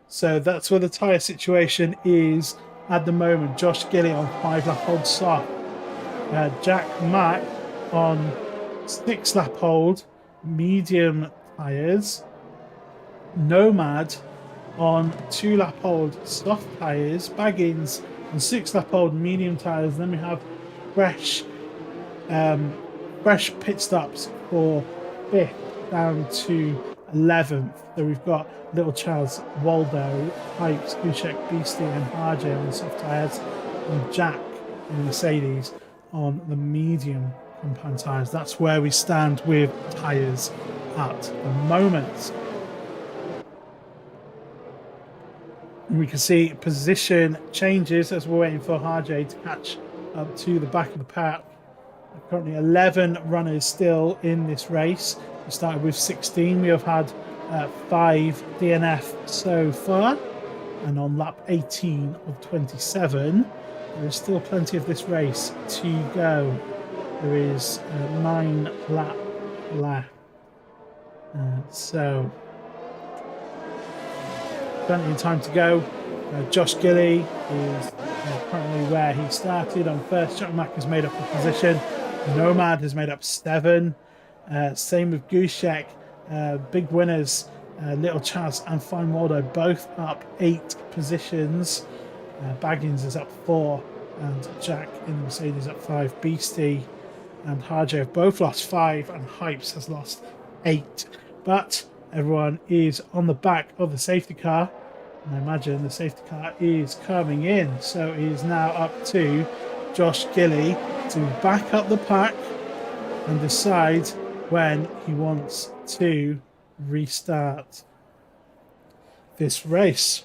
So that's where the tyre situation is at the moment. JoshGillie on 5-lap hold soft. Jack Mack on 6-lap hold medium tyres. Nomad on 2-lap hold soft tyres. Baggins on 6-lap hold medium tyres. Then we have fresh pit stops for 5th down to 11th. So we've got Little Charles, Waldo, Pipes, Gushek, Beastie and RJ on the soft tyres, and Jack and Mercedes on the medium compound tyres. That's where we stand with tyres at the moment. And we can see position changes as we're waiting for RJ to catch up to the back of the pack. Currently 11 runners still in this race. We started with 16. We have had 5 DNF so far, and on lap 18 of 27 there is still plenty of this race to go. There is 9 laps left, so plenty of time to go. JoshGillie is currently where he started on first. Jack Mack has made up a position. Nomad has made up 7. Same with Gushek. Big winners, Little Chaz and Fine Waldo, both up 8 positions. Baggins is up 4, and Jack in the Mercedes up 5. Beastie and Harjo have both lost 5, and Hypes has lost 8. But everyone is on the back of the safety car, and I imagine the safety car is coming in. So it is now up to JoshGillie to back up the pack and decide when he wants to restart this race.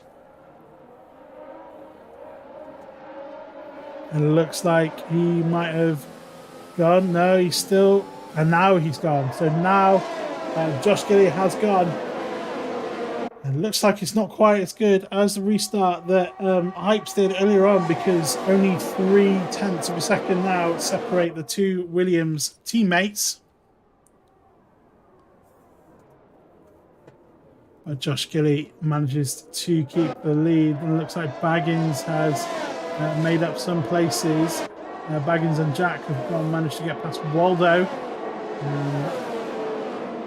And it looks like he might have gone. No, he's still, and now he's gone. So now JoshGillie has gone. And it looks like it's not quite as good as the restart that Hypes did earlier on, because only 0.3 of a second now separate the two Williams teammates. But JoshGillie manages to keep the lead, and it looks like Baggins has made up some places. Baggins and Jack have managed to get past Waldo.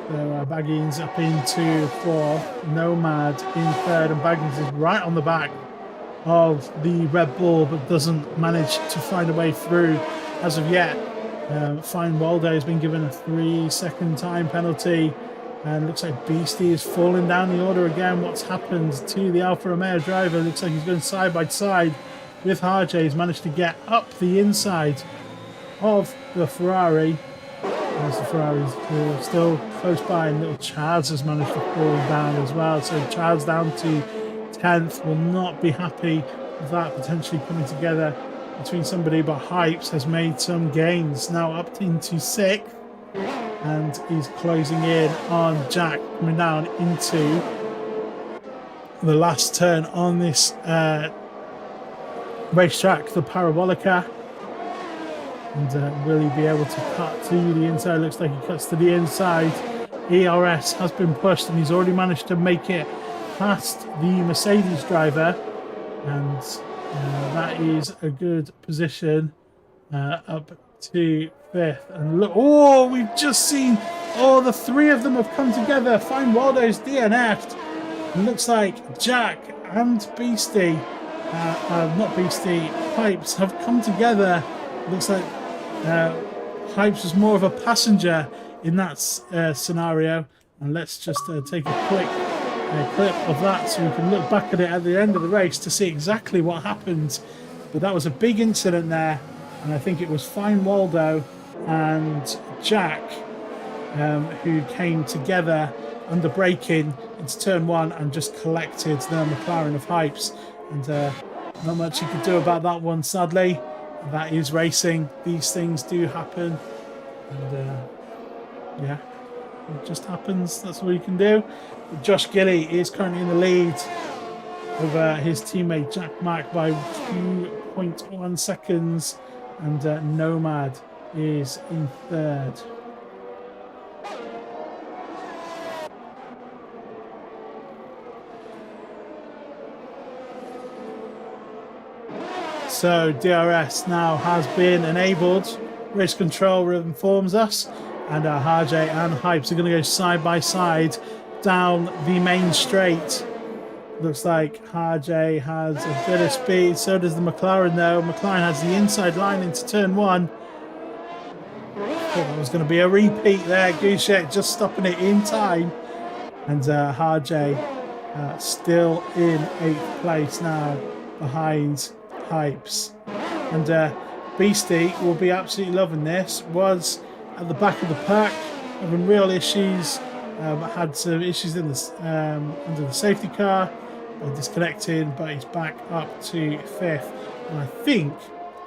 So Baggins up into 4th, Nomad in 3rd, and Baggins is right on the back of the Red Bull, but doesn't manage to find a way through as of yet. Fine Waldo has been given a 3-second time penalty, and looks like Beastie is falling down the order again. What's happened to the Alfa Romeo driver? Looks like he's going side by side with RJ. He's managed to get up the inside of the Ferrari. As the Ferrari's still close by, and Little Chaz has managed to fall down as well. So Chaz down to 10th, will not be happy with that potentially coming together between somebody, but Hypes has made some gains, now up into 6th, and he's closing in on Jack, coming down into the last turn on this racetrack, the Parabolica. And will he be able to cut to the inside? Looks like he cuts to the inside. ERS has been pushed, and he's already managed to make it past the Mercedes driver. And that is a good position up to 5th. And look, oh, we've just seen, oh, the 3 of them have come together. Fine Waldo's DNF'd. It looks like Jack and Beastie, not Beastie, Pipes have come together. Looks like Hypes was more of a passenger in that scenario. And let's just take a quick clip of that so we can look back at it at the end of the race to see exactly what happened. But that was a big incident there, and I think it was Fine Waldo and Jack who came together under braking into turn 1 and just collected the McLaren of Hypes. And not much you could do about that one, sadly. That is racing. These things do happen. And yeah, it just happens. That's all you can do. But JoshGillie is currently in the lead over his teammate Jack Mack by 2.1 seconds. And Nomad is in third. So DRS now has been enabled. Race control informs us, and Harjay and Hypes are going to go side by side down the main straight. Looks like Harjay has a bit of speed, so does the McLaren though. McLaren has the inside line into turn 1. Thought that was going to be a repeat there. Gushek just stopping it in time. And Harjay still in 8th place now behind Hypes. And Beastie will be absolutely loving this. Was at the back of the pack, having real issues. Had some issues in the under the safety car, disconnected, but he's back up to 5th. And I think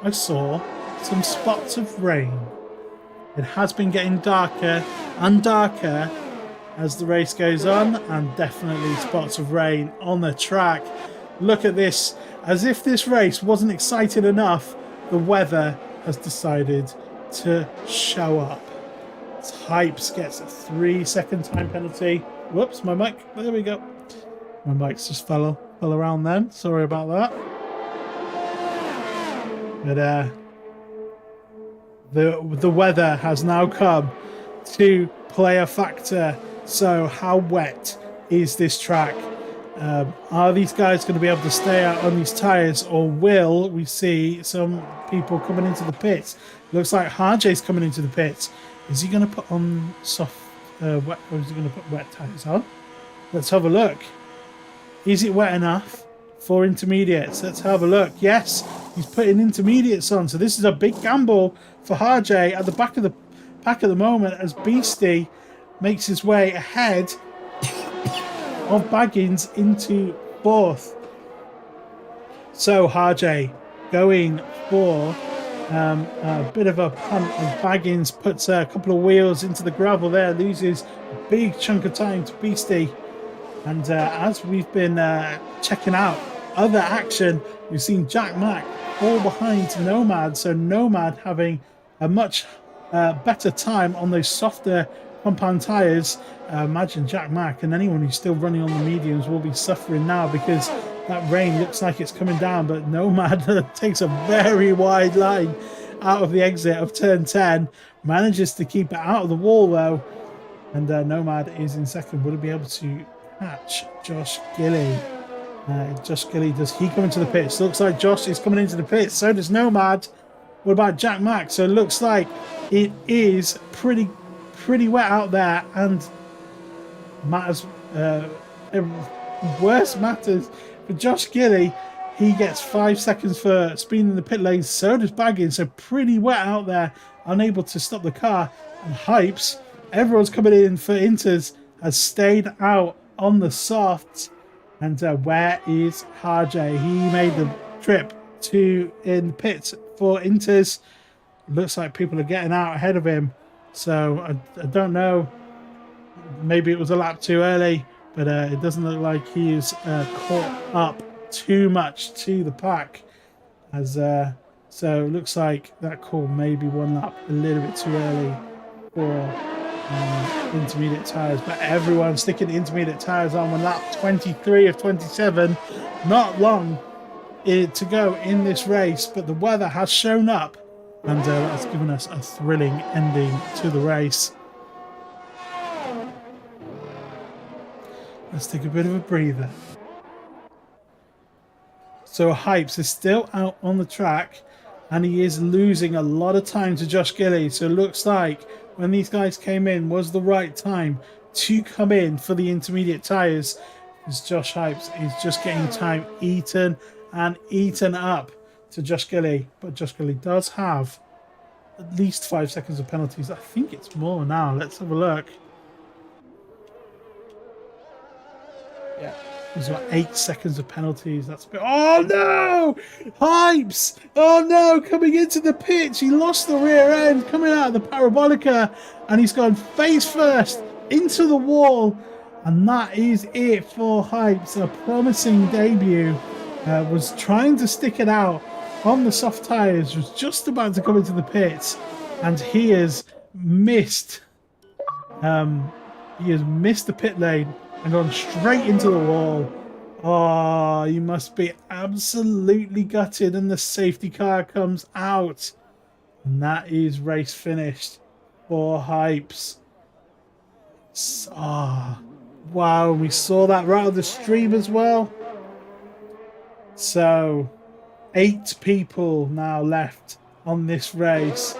I saw some spots of rain. It has been getting darker and darker as the race goes on, and definitely spots of rain on the track. Look at this. As if this race wasn't exciting enough, the weather has decided to show up. Hypes gets a 3-second time penalty. Whoops, my mic. There we go. My mic's just fell around then. Sorry about that. But the weather has now come to play a factor. So how wet is this track? Are these guys going to be able to stay out on these tyres, or will we see some people coming into the pits? Looks like Harjay's coming into the pits. Is he going to put on soft, wet, or is he going to put wet tyres on? Let's have a look. Is it wet enough for intermediates? Let's have a look. Yes, he's putting intermediates on. So this is a big gamble for Harjay at the back of the pack at the moment, as Beastie makes his way ahead of Baggins into 4th. So Harjay going for a bit of a punt, and Baggins puts a couple of wheels into the gravel there, loses a big chunk of time to Beastie. And as we've been checking out other action, we've seen Jack Mack fall behind Nomad, so Nomad having a much better time on those softer compound tyres. Imagine Jack Mack and anyone who's still running on the mediums will be suffering now, because that rain looks like it's coming down. But Nomad takes a very wide line out of the exit of turn 10, manages to keep it out of the wall though, and Nomad is in 2nd. Would he be able to catch JoshGillie? JoshGillie, does he come into the pits? Looks like Josh is coming into the pits, so does Nomad. What about Jack Mack? So it looks like it is pretty wet out there, and matters worse matters for JoshGillie. He gets 5 seconds for speeding in the pit lane, so does Baggins. So pretty wet out there, unable to stop the car. And Hypes, everyone's coming in for inters, has stayed out on the softs. And where is Harjay? He made the trip to in pits for inters. Looks like people are getting out ahead of him. So I don't know. Maybe it was a lap too early, but it doesn't look like he's caught up too much to the pack. As so it looks like that call maybe one lap a little bit too early for intermediate tyres. But everyone's sticking the intermediate tyres on when lap 23 of 27. Not long to go in this race, but the weather has shown up, and that's given us a thrilling ending to the race. Let's take a bit of a breather. So Hypes is still out on the track, and he is losing a lot of time to JoshGillie. So it looks like when these guys came in was the right time to come in for the intermediate tyres, because Josh Hypes is just getting time eaten up to JoshGillie. But JoshGillie does have at least 5 seconds of penalties. I think it's more now. Let's have a look. Yeah. There's about 8 seconds of penalties. That's a bit... Oh no! Hypes! Oh no! Coming into the pitch. He lost the rear end coming out of the parabolica, and he's gone face first into the wall. And that is it for Hypes. A promising debut. Was trying to stick it out on the soft tyres. Was just about to come into the pits, and he has missed. He has missed the pit lane and gone straight into the wall. Oh, you must be absolutely gutted, and the safety car comes out. And that is race finished for Hypes. Ah, wow, we saw that right on the stream as well. So, 8 people now left on this race.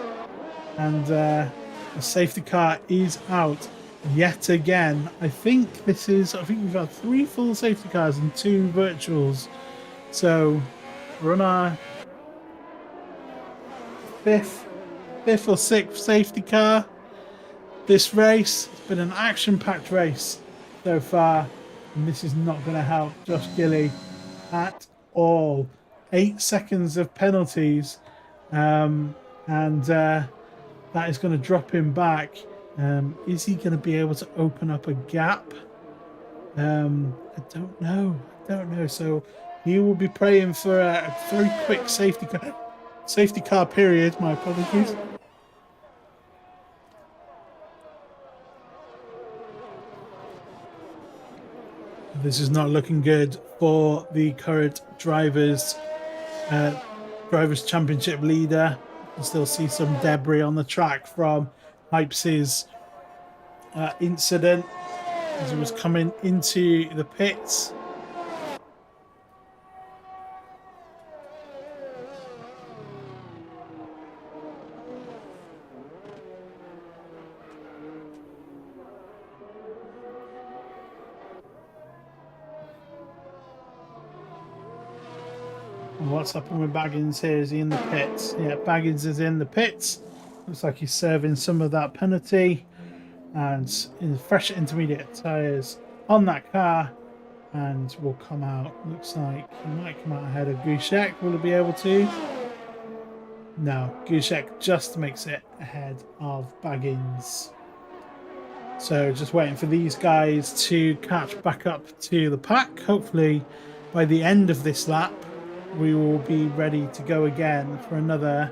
And the safety car is out yet again. I think we've got 3 full safety cars and 2 virtuals. So we're on our 5th or 6th safety car this race. It's been an action-packed race so far, and this is not going to help JoshGillie at all. 8 seconds of penalties, and that is going to drop him back. Is he going to be able to open up a gap? I don't know. So he will be praying for a very quick safety car period. My apologies. This is not looking good for the current drivers championship leader. You can still see some debris on the track from Hypes' incident as he was coming into the pits. And what's happened with Baggins here? Is he in the pits? Yeah, Baggins is in the pits. Looks like he's serving some of that penalty. And in the fresh intermediate tyres on that car, and will come out. Looks like he might come out ahead of Gushek. Will he be able to? No, Gushek just makes it ahead of Baggins. So just waiting for these guys to catch back up to the pack. Hopefully by the end of this lap we will be ready to go again for another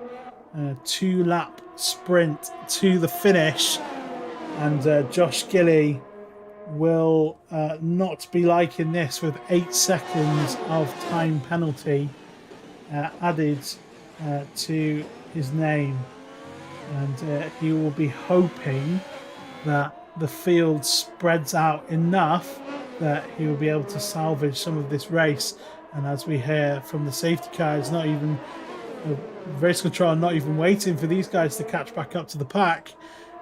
2-lap sprint to the finish. And JoshGillie will not be liking this, with 8 seconds of time penalty added to his name. And he will be hoping that the field spreads out enough that he will be able to salvage some of this race. And as we hear from the safety car, it's not even race control, not even waiting for these guys to catch back up to the pack.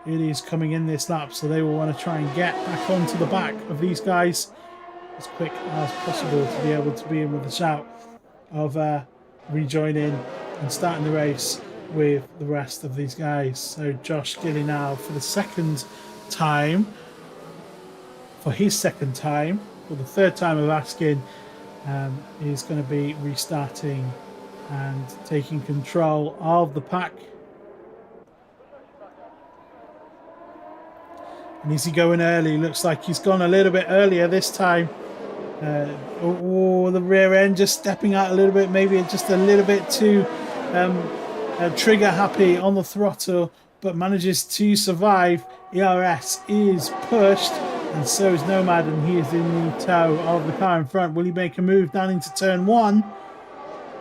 It is coming in this lap, so they will want to try and get back onto the back of these guys as quick as possible to be able to be in with a shout of rejoining and starting the race with the rest of these guys. So JoshGillie now for his second time, for the third time of asking, is going to be restarting and taking control of the pack. And is he going early? Looks like he's gone a little bit earlier this time. The rear end just stepping out a little bit, maybe just a little bit too trigger happy on the throttle, but manages to survive. ERS is pushed, and so is Nomad, and he is in the tow of the car in front. Will he make a move down into turn 1?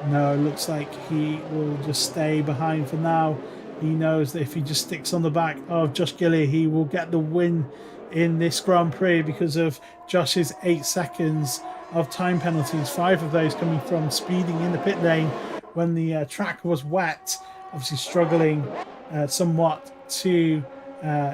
No, it looks like he will just stay behind for now. He knows that if he just sticks on the back of JoshGillie, he will get the win in this Grand Prix because of Josh's 8 seconds of time penalties. 5 of those coming from speeding in the pit lane when the track was wet, obviously struggling somewhat to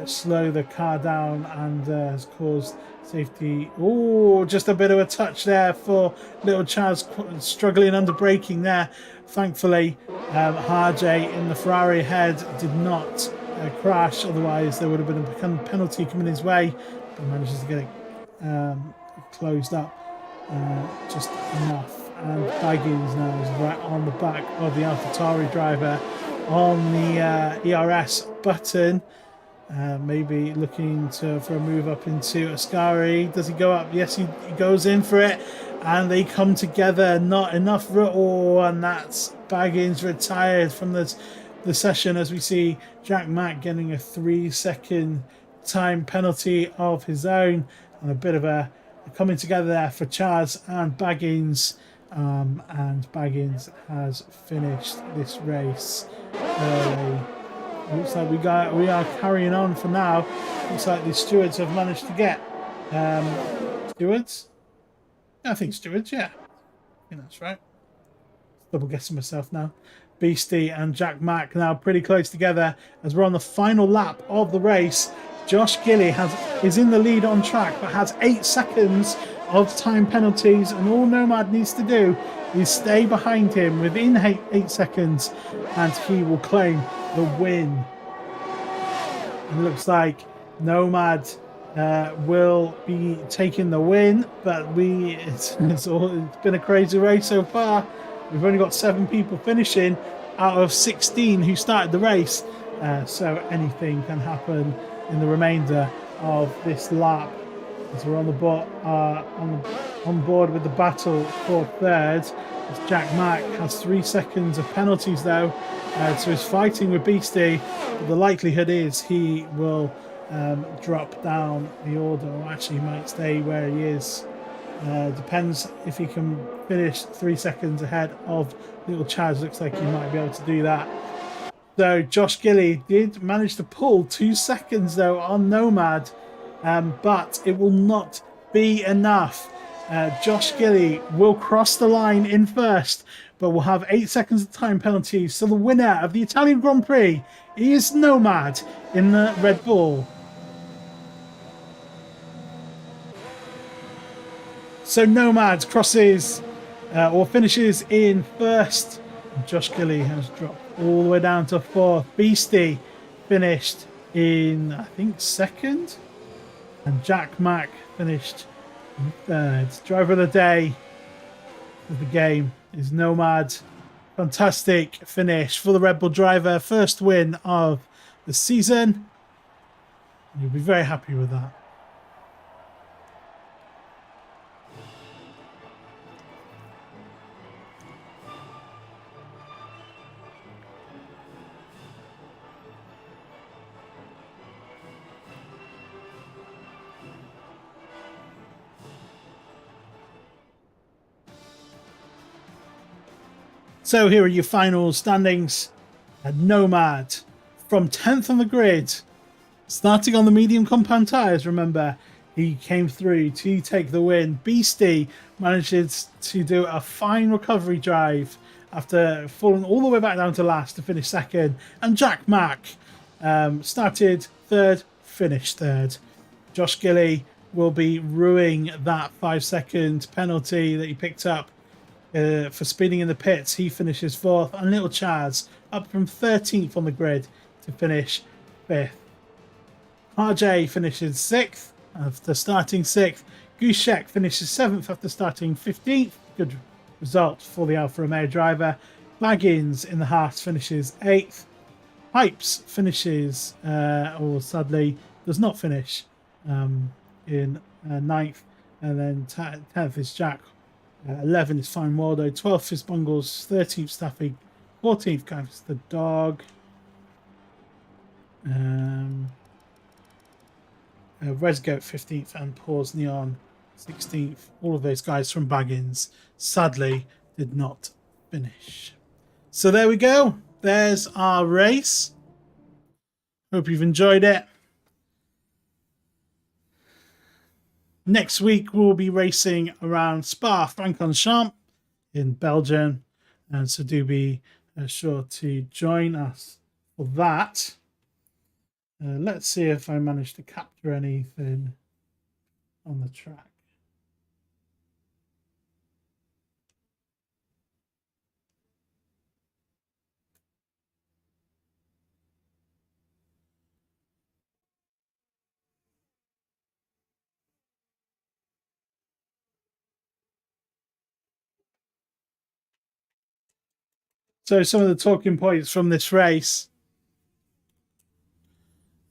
slow the car down, and has caused safety. Oh, just a bit of a touch there for little Chaz, struggling under braking there. Thankfully, Harjay in the Ferrari ahead did not crash, otherwise there would have been a penalty coming his way, but manages to get it closed up just enough. And Baggins now is right on the back of the AlphaTauri driver on the ERS button. Maybe looking for a move up into Ascari. Does he go up? Yes, he goes in for it. And they come together. Not enough. Oh, and that's Baggins retired from the session as we see Jack Mack getting a 3-second time penalty of his own. And a bit of a coming together there for Chaz and Baggins. And Baggins has finished this race early. Looks like we are carrying on for now. Looks like the stewards have managed to get stewards. I think stewards. Yeah, I think that's right. Double guessing myself now. Beastie and Jack Mack now pretty close together as we're on the final lap of the race. JoshGillie is in the lead on track, but has 8 seconds of time penalties, and all Nomad needs to do is stay behind him within 8 seconds, and he will claim the win. It looks like Nomad will be taking the win, but it's been a crazy race so far. We've only got 7 people finishing out of 16 who started the race, so anything can happen in the remainder of this lap. As we're on board with the battle for third. As Jack Mack has 3 seconds of penalties though, so he's fighting with Beastie. But the likelihood is he will drop down the order, or actually he might stay where he is. Depends if he can finish 3 seconds ahead of little Chaz. Looks like he might be able to do that. So JoshGillie did manage to pull 2 seconds though on Nomad, but it will not be enough. JoshGillie will cross the line in first, but will have 8 seconds of time penalty. So the winner of the Italian Grand Prix is Nomad in the Red Bull. So Nomad crosses or finishes in first. JoshGillie has dropped all the way down to fourth. Beastie finished in, I think, second. And Jack Mack finished in third. Driver of the day of the game is Nomad. Fantastic finish for the Red Bull driver. First win of the season. You'll be very happy with that. So here are your final standings. Nomad from 10th on the grid, starting on the medium compound tyres. Remember, he came through to take the win. Beastie manages to do a fine recovery drive after falling all the way back down to last to finish second. And Jack Mack started third, finished third. JoshGillie will be ruining that 5-second penalty that he picked up for speeding in the pits. He finishes fourth, and little Chaz up from 13th on the grid to finish 5th. RJ finishes 6th after starting 6th. Gushek finishes 7th after starting 15th. Good result for the Alfa Romeo driver. Baggins in the Haas finishes 8th. Pipes finishes, or sadly does not finish, in 9th. And then 10th is Jack. 11 is Fine Waldo, 12th is Bungles, 13th Staffy, 14th Guys the Dog, Resgoat 15th, and Pause Neon 16th. All of those guys from Baggins sadly did not finish. So there we go. There's our race. Hope you've enjoyed it. Next week, we'll be racing around Spa-Francorchamps in Belgium. And so do be sure to join us for that. Let's see if I manage to capture anything on the track. So some of the talking points from this race.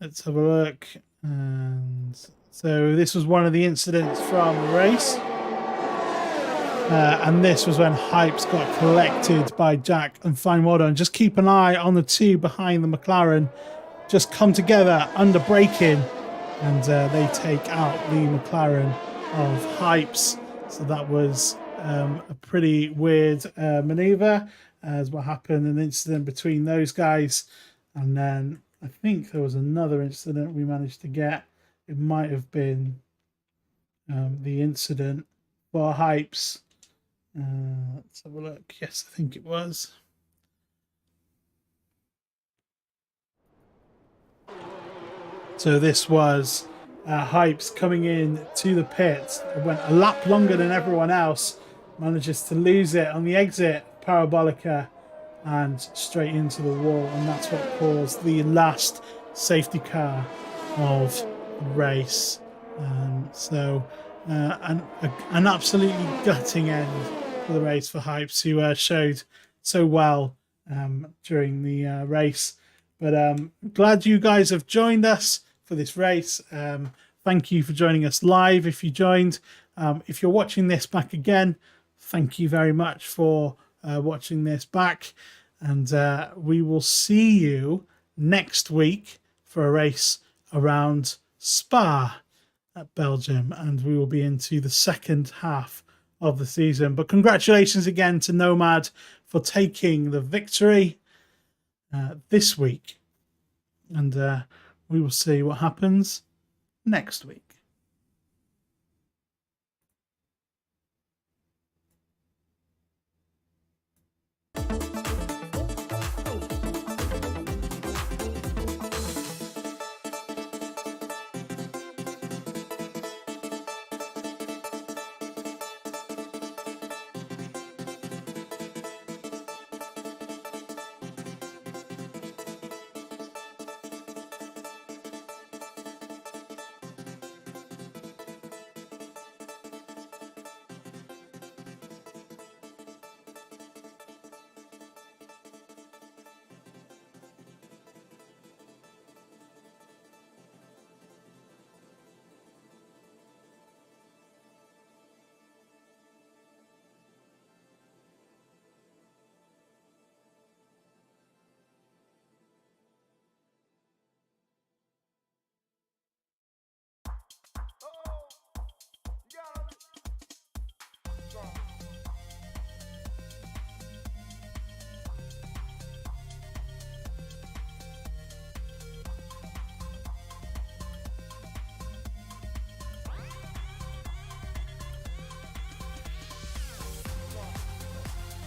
Let's have a look. And so this was one of the incidents from the race. And this was when Hypes got collected by Jack and Fine. Just keep an eye on the two behind the McLaren. Just come together under braking, and they take out the McLaren of Hypes. So that was a pretty weird maneuver, as what happened, an incident between those guys. And then I think there was another incident we managed to get. It might have been the incident for Hypes. Let's have a look. Yes, I think it was. So this was Hypes coming in to the pit. It went a lap longer than everyone else. Manages to lose it on the exit parabolica and straight into the wall. And that's what caused the last safety car of the race. An absolutely gutting end for the race for Hypes, who showed so well during the race. But glad you guys have joined us for this race. Thank you for joining us live if you joined. If you're watching this back again, thank you very much for watching this back. And we will see you next week for a race around Spa at Belgium. And we will be into the second half of the season. But congratulations again to Nomad for taking the victory this week. And we will see what happens next week.